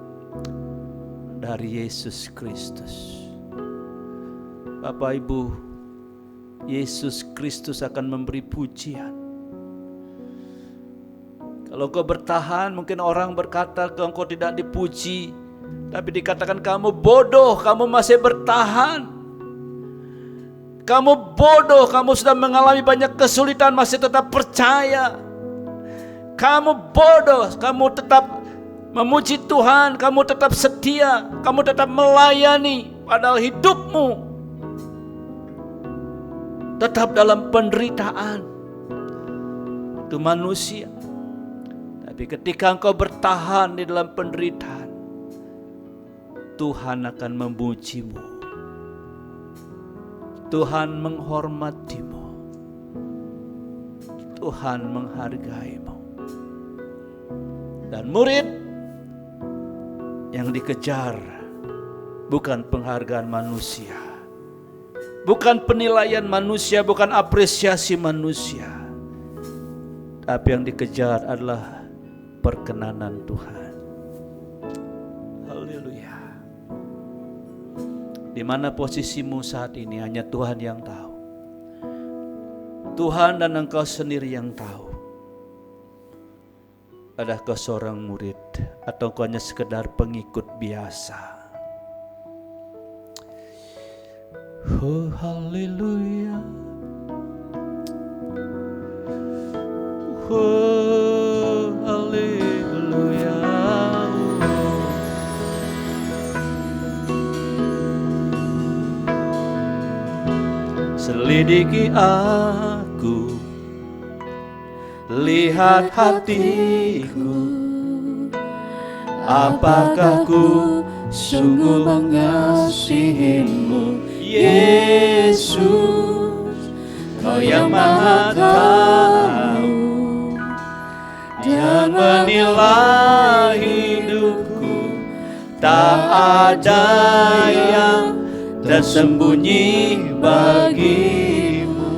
Speaker 3: dari Yesus Kristus. Bapak Ibu, Yesus Kristus akan memberi pujian. Kalau kau bertahan, mungkin orang berkata engkau tidak dipuji, tapi dikatakan kamu bodoh, kamu masih bertahan. Kamu bodoh, kamu sudah mengalami banyak kesulitan, masih tetap percaya. Kamu bodoh, kamu tetap memuji Tuhan, kamu tetap setia, kamu tetap melayani, padahal hidupmu tetap dalam penderitaan. Itu manusia. Tapi ketika engkau bertahan di dalam penderitaan, Tuhan akan memujimu, Tuhan menghormatimu, Tuhan menghargaimu. Dan murid yang dikejar bukan penghargaan manusia, bukan penilaian manusia, bukan apresiasi manusia, tapi yang dikejar adalah perkenanan Tuhan. Haleluya. Di mana posisimu saat ini hanya Tuhan yang tahu. Tuhan dan engkau sendiri yang tahu. Adakah kau seorang murid atau kau hanya sekedar pengikut biasa? Oh haleluya. Oh haleluya. Selidiki aku, lihat hatiku, apakah ku sungguh mengasihimu, Yesus. Kau yang Maha tahu dan menilai hidupku, tak ada yang tersembunyi bagimu.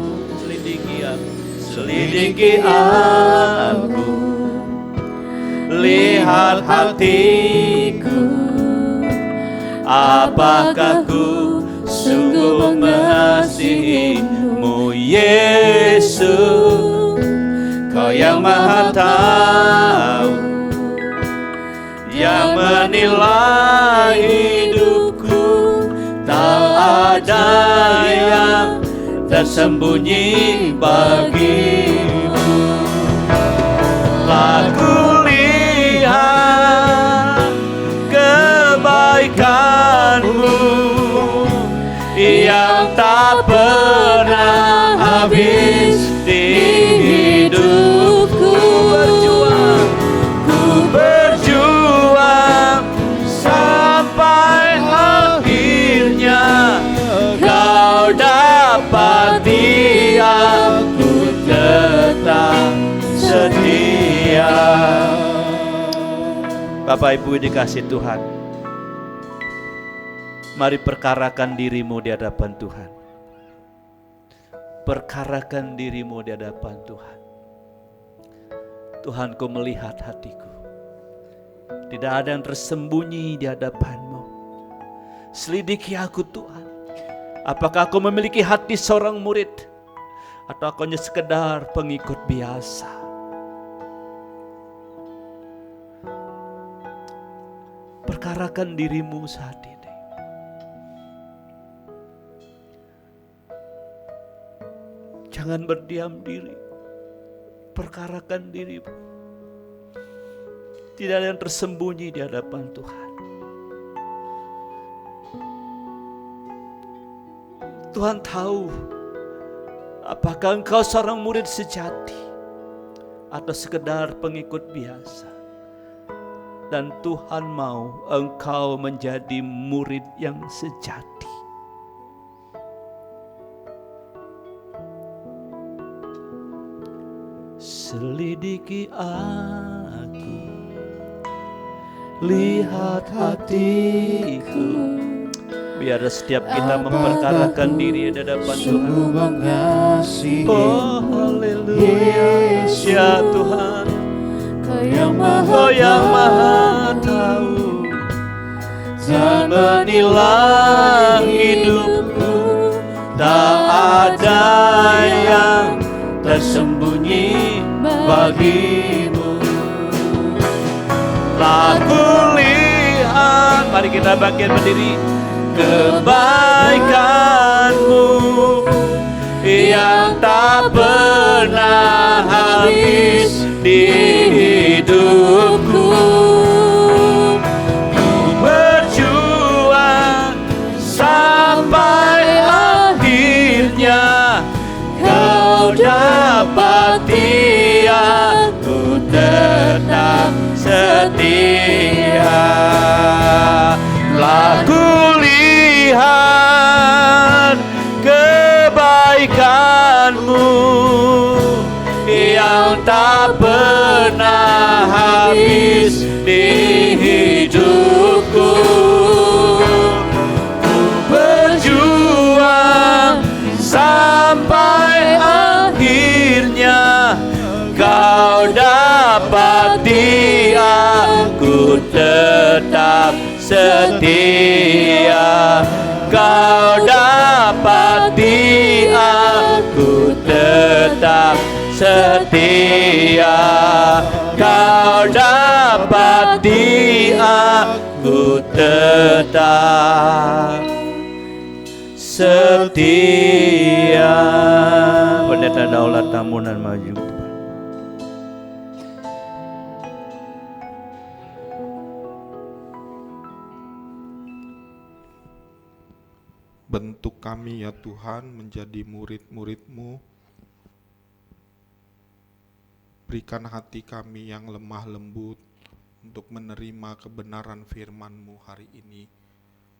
Speaker 3: Selidiki aku, lihat hatiku, apakah ku sungguh mengasihimu, Yesus. Kau yang Maha tahu, yang menilai hidupku, tak ada yang tersembunyi bagimu. Aku lihat kebaikanmu yang tak pernah habis di hidupku. Ku berjuang sampai akhirnya kau dapati aku tetap setia. Bapak Ibu dikasih Tuhan, mari perkarakan dirimu di hadapan Tuhan. Perkarakan dirimu di hadapan Tuhan. Tuhan, Kau melihat hatiku. Tidak ada yang tersembunyi di hadapan-Mu. Selidiki aku Tuhan. Apakah aku memiliki hati seorang murid, atau aku hanya sekedar pengikut biasa? Perkarakan dirimu saat ini. Jangan berdiam diri. Perkarakan dirimu. Tidak ada yang tersembunyi di hadapan Tuhan. Tuhan tahu apakah engkau seorang murid sejati atau sekedar pengikut biasa. Dan Tuhan mau engkau menjadi murid yang sejati. Selidiki aku, lihat hatiku. Biar setiap kita memperkarakan diri di hadapan Tuhan. Oh haleluya, ya Tuhan, Kau yang Maha tahu dan menilai hidupku, tak ada yang tersembunyi bagimu. Aku lihat, mari kita bangkit berdiri, kebaikanmu yang tak pernah habis di hidupku. Ku berjuang sampai akhirnya kau dapati aku tetap setia. Aku lihat setia, Kau dapati aku tetap setia, Kau dapati aku tetap setia. Pendeta Daulat Tambunan maju.
Speaker 4: Bentuk kami ya Tuhan menjadi murid-murid-Mu. Berikan hati kami yang lemah lembut untuk menerima kebenaran firman-Mu hari ini,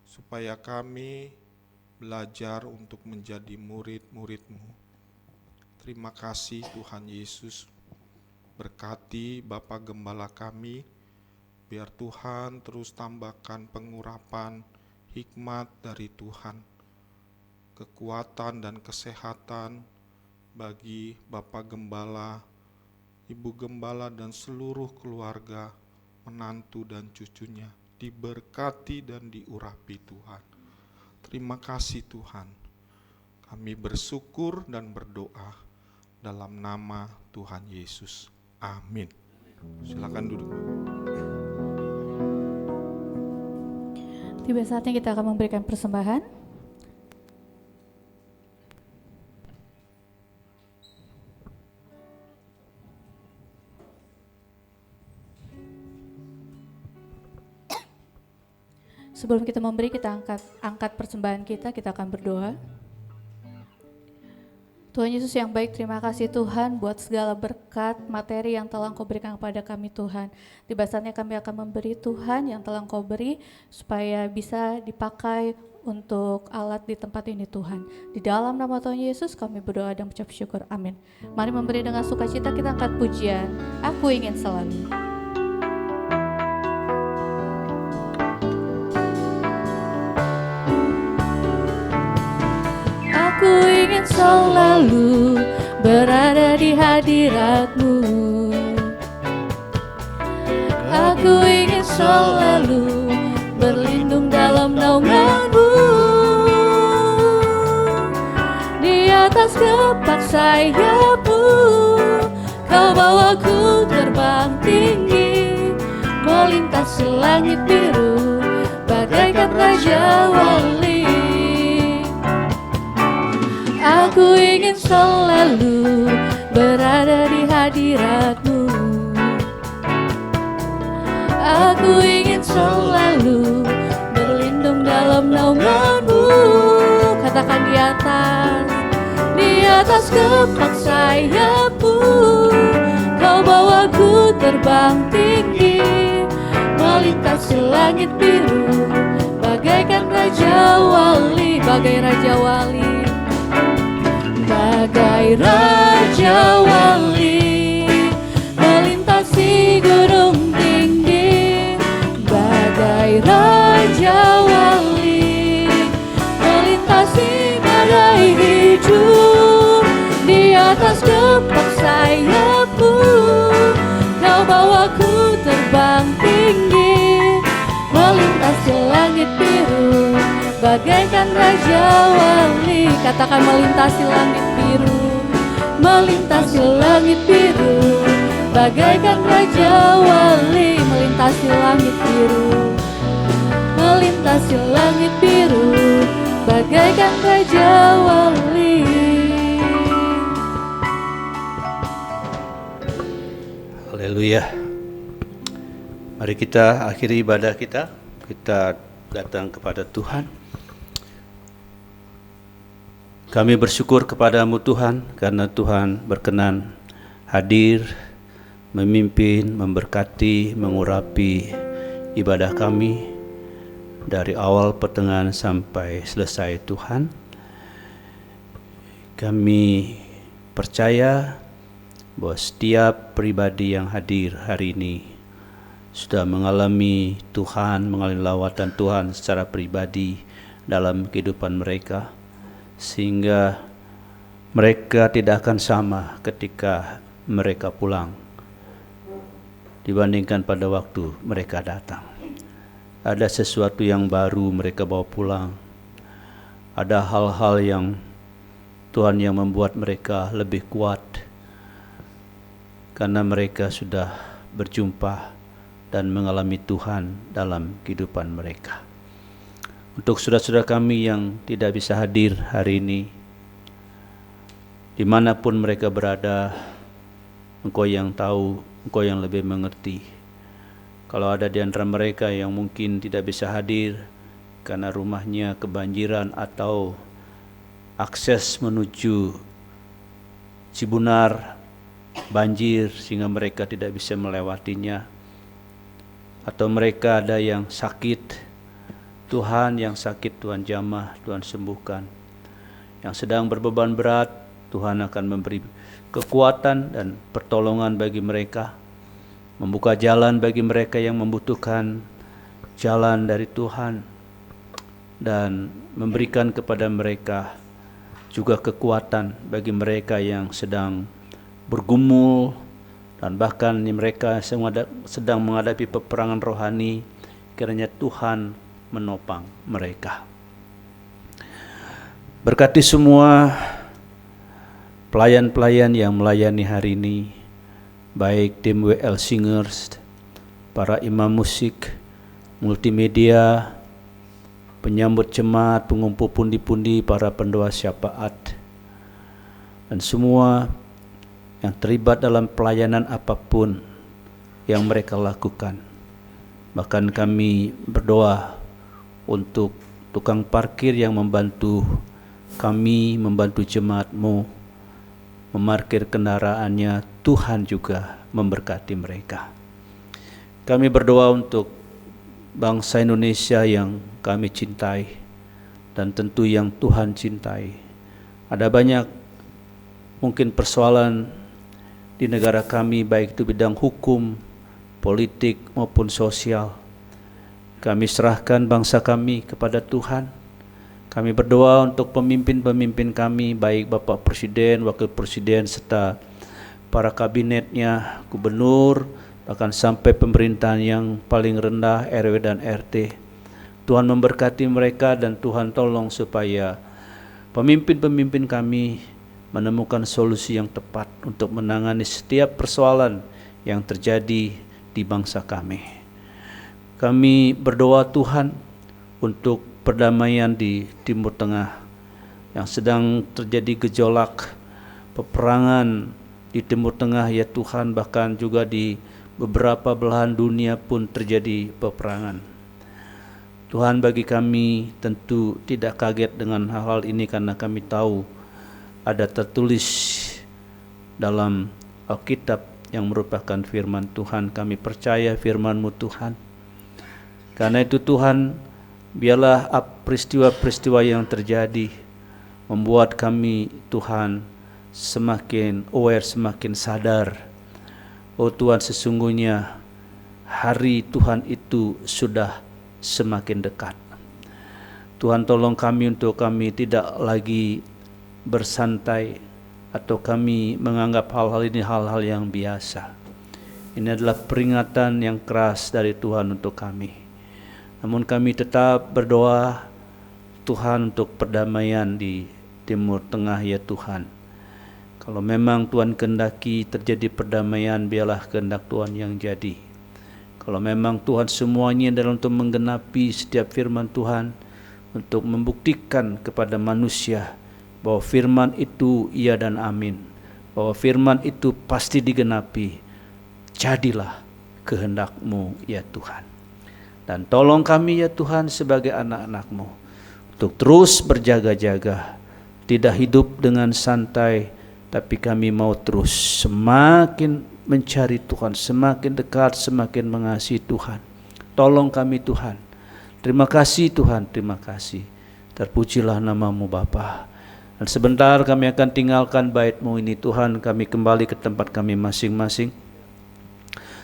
Speaker 4: supaya kami belajar untuk menjadi murid-murid-Mu. Terima kasih Tuhan Yesus. Berkati Bapa Gembala kami, biar Tuhan terus tambahkan pengurapan hikmat dari Tuhan, kekuatan dan kesehatan bagi Bapak Gembala, Ibu Gembala dan seluruh keluarga, menantu dan cucunya, diberkati dan diurapi Tuhan. Terima kasih Tuhan. Kami bersyukur dan berdoa dalam nama Tuhan Yesus. Amin. Silakan duduk.
Speaker 1: Tiba saatnya kita akan memberikan persembahan. Sebelum kita memberi, kita angkat persembahan kita akan berdoa. Tuhan Yesus yang baik, terima kasih Tuhan buat segala berkat materi yang telah Engkau berikan kepada kami Tuhan. Tiba saatnya kami akan memberi Tuhan yang telah Engkau beri supaya bisa dipakai untuk alat di tempat ini Tuhan. Di dalam nama Tuhan Yesus kami berdoa dan mengucap syukur. Amin. Mari memberi dengan sukacita, kita angkat pujian. Aku ingin selalu. Aku ingin selalu berada di hadirat-Mu. Aku ingin selalu berlindung dalam naungan-Mu. Di atas kepak sayap-Mu, Kau bawaku terbang tinggi, melintasi langit biru bagaikan Raja Wali. Aku ingin selalu berada di hadirat-Mu. Aku ingin selalu berlindung dalam naungan-Mu. Katakan di atas kepak sayap-Mu, Kau bawaku terbang tinggi, melintasi langit biru bagaikan Raja Wali, bagai Raja Wali. Bagai Raja Wali melintasi gunung tinggi, bagai Raja Wali melintasi badai hidup. Di atas kepak sayap-Mu, Kau bawaku terbang tinggi, melintasi langit biru bagaikan Raja Wali. Katakan melintasi langit biru, melintasi langit biru bagaikan Raja Wali. Melintasi langit biru, melintasi langit biru bagaikan Raja Wali.
Speaker 3: Haleluya. Mari kita akhiri ibadah kita. Kita datang kepada Tuhan. Kami bersyukur kepadamu Tuhan, karena Tuhan berkenan hadir, memimpin, memberkati, mengurapi ibadah kami dari awal pertengahan sampai selesai Tuhan. Kami percaya bahwa setiap pribadi yang hadir hari ini sudah mengalami Tuhan, mengalami lawatan Tuhan secara pribadi dalam kehidupan mereka, sehingga mereka tidak akan sama ketika mereka pulang dibandingkan pada waktu mereka datang. ada sesuatu yang baru mereka bawa pulang. Ada hal-hal yang Tuhan yang membuat mereka lebih kuat karena mereka sudah berjumpa dan mengalami Tuhan dalam kehidupan mereka. Untuk saudara-saudara kami yang tidak bisa hadir hari ini, dimanapun mereka berada, Engkau yang tahu, Engkau yang lebih mengerti. Kalau ada di antara mereka yang mungkin tidak bisa hadir karena rumahnya kebanjiran atau akses menuju Cibunar banjir sehingga mereka tidak bisa melewatinya, atau mereka ada yang sakit, Tuhan yang sakit Tuhan jamah, Tuhan sembuhkan. Yang sedang berbeban berat, Tuhan akan memberi kekuatan dan pertolongan bagi mereka, membuka jalan bagi mereka yang membutuhkan jalan dari Tuhan, dan memberikan kepada mereka juga kekuatan bagi mereka yang sedang bergumul dan bahkan mereka sedang menghadapi peperangan rohani. Kiranya Tuhan menopang mereka. Berkati semua pelayan-pelayan yang melayani hari ini, baik tim WL Singers, para imam musik, multimedia, penyambut jemaat, pengumpul pundi-pundi, para pendoa syafaat, dan semua yang terlibat dalam pelayanan apapun yang mereka lakukan. Bahkan kami berdoa untuk tukang parkir yang membantu kami, membantu jemaat-Mu memarkir kendaraannya. Tuhan juga memberkati mereka. Kami berdoa untuk bangsa Indonesia yang kami cintai dan tentu yang Tuhan cintai. Ada banyak mungkin persoalan di negara kami, baik itu bidang hukum, politik maupun sosial. Kami serahkan bangsa kami kepada Tuhan. Kami berdoa untuk pemimpin-pemimpin kami, baik Bapak Presiden, Wakil Presiden, serta para kabinetnya, gubernur, bahkan sampai pemerintahan yang paling rendah, RW dan RT. Tuhan memberkati mereka dan Tuhan tolong supaya pemimpin-pemimpin kami menemukan solusi yang tepat untuk menangani setiap persoalan yang terjadi di bangsa kami. Kami berdoa Tuhan untuk perdamaian di Timur Tengah yang sedang terjadi gejolak peperangan di Timur Tengah, ya Tuhan, bahkan juga di beberapa belahan dunia pun terjadi peperangan. Tuhan, bagi kami tentu tidak kaget dengan hal-hal ini karena kami tahu ada tertulis dalam Alkitab yang merupakan firman Tuhan. Kami percaya firman-Mu Tuhan. Karena itu Tuhan, biarlah peristiwa-peristiwa yang terjadi membuat kami Tuhan semakin aware, semakin sadar. Oh Tuhan, sesungguhnya hari Tuhan itu sudah semakin dekat. Tuhan, tolong kami untuk kami tidak lagi bersantai atau kami menganggap hal-hal ini hal-hal yang biasa. Ini adalah peringatan yang keras dari Tuhan untuk kami. Namun kami tetap berdoa Tuhan untuk perdamaian di Timur Tengah, ya Tuhan. Kalau memang Tuhan kehendaki terjadi perdamaian, biarlah kehendak Tuhan yang jadi. Kalau memang Tuhan semuanya adalah untuk menggenapi setiap firman Tuhan, untuk membuktikan kepada manusia bahwa firman itu iya dan amin, bahwa firman itu pasti digenapi, jadilah kehendak-Mu, ya Tuhan. Dan tolong kami, ya Tuhan, sebagai anak-anak-Mu untuk terus berjaga-jaga, tidak hidup dengan santai, tapi kami mau terus semakin mencari Tuhan, semakin dekat, semakin mengasihi Tuhan. Tolong kami Tuhan. Terima kasih Tuhan, terima kasih. Terpujilah nama-Mu Bapa. Dan sebentar kami akan tinggalkan bait-Mu ini Tuhan, kami kembali ke tempat kami masing-masing.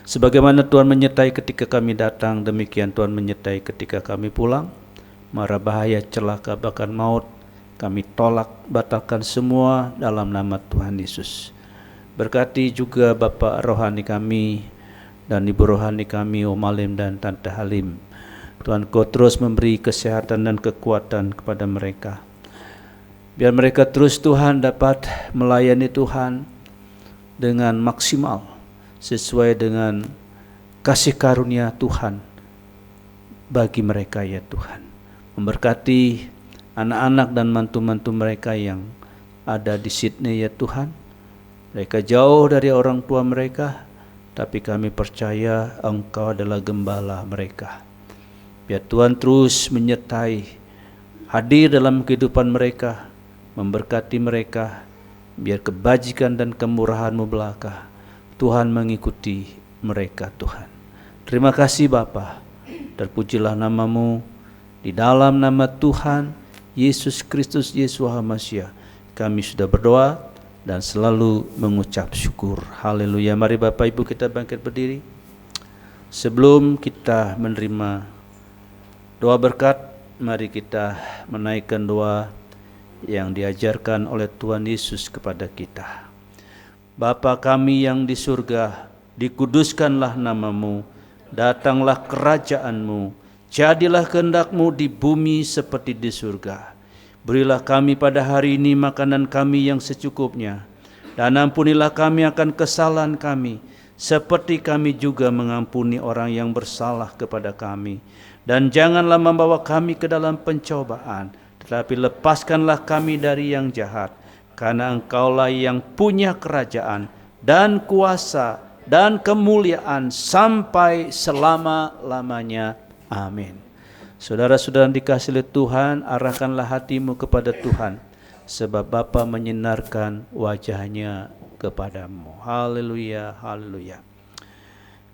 Speaker 3: Sebagaimana Tuhan menyertai ketika kami datang, demikian Tuhan menyertai ketika kami pulang. Mara bahaya, celaka, bahkan maut, kami tolak, batalkan semua dalam nama Tuhan Yesus. Berkati juga Bapak rohani kami dan Ibu rohani kami, Om Halim dan Tante Halim. Tuhan, Kau terus memberi kesehatan dan kekuatan kepada mereka. Biar mereka terus Tuhan dapat melayani Tuhan dengan maksimal sesuai dengan kasih karunia Tuhan bagi mereka ya Tuhan. Memberkati anak-anak dan mantu-mantu mereka yang ada di Sydney ya Tuhan. Mereka jauh dari orang tua mereka, tapi kami percaya Engkau adalah gembala mereka. Biar Tuhan terus menyertai, hadir dalam kehidupan mereka, memberkati mereka, biar kebajikan dan kemurahan-Mu belaka Tuhan mengikuti mereka Tuhan. Terima kasih Bapa, terpujilah nama-Mu, di dalam nama Tuhan Yesus Kristus Yeshua HaMashiach kami sudah berdoa dan selalu mengucap syukur. Haleluya. Mari Bapak Ibu kita bangkit berdiri. Sebelum kita menerima doa berkat, mari kita menaikkan doa yang diajarkan oleh Tuhan Yesus kepada kita. Bapa kami yang di surga, dikuduskanlah nama-Mu, datanglah kerajaan-Mu, jadilah kehendak-Mu di bumi seperti di surga. Berilah kami pada hari ini makanan kami yang secukupnya, dan ampunilah kami akan kesalahan kami, seperti kami juga mengampuni orang yang bersalah kepada kami. Dan janganlah membawa kami ke dalam pencobaan, tetapi lepaskanlah kami dari yang jahat, karena Engkaulah yang punya kerajaan dan kuasa dan kemuliaan sampai selama-lamanya. Amin. Saudara-saudara yang dikasihi oleh Tuhan, arahkanlah hatimu kepada Tuhan, sebab Bapa menyinarkan wajahnya kepadamu. Haleluya, haleluya.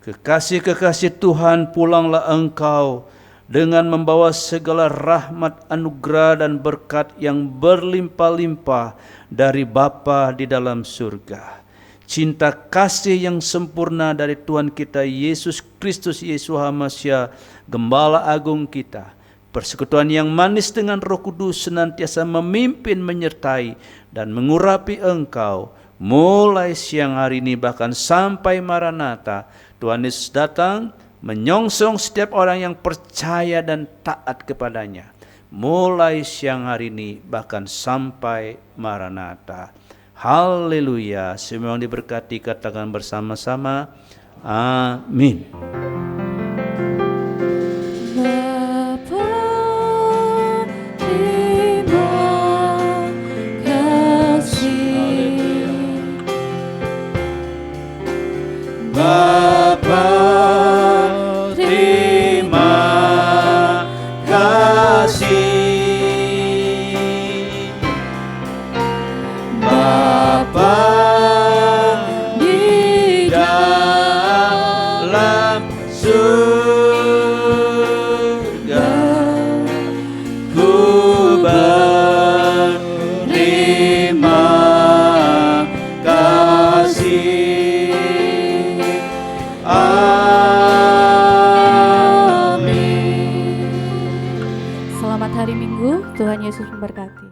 Speaker 3: Kekasih-kekasih Tuhan, pulanglah engkau dengan membawa segala rahmat, anugerah dan berkat yang berlimpah-limpah dari Bapa di dalam surga. Cinta kasih yang sempurna dari Tuhan kita Yesus Kristus Yeshua HaMashiach, Gembala Agung kita, persekutuan yang manis dengan Roh Kudus senantiasa memimpin, menyertai dan mengurapi engkau mulai siang hari ini bahkan sampai Maranatha. Tuhan Yesus datang menyongsong setiap orang yang percaya dan taat kepadanya mulai siang hari ini bahkan sampai Maranatha. Haleluya. Semua yang diberkati katakan bersama-sama amin.
Speaker 1: Bapa, terima kasih.
Speaker 3: Bapa, terima kasih. Bapa di dalam surga, ku berterima kasih. Amin.
Speaker 1: Selamat hari Minggu, Tuhan Yesus memberkati.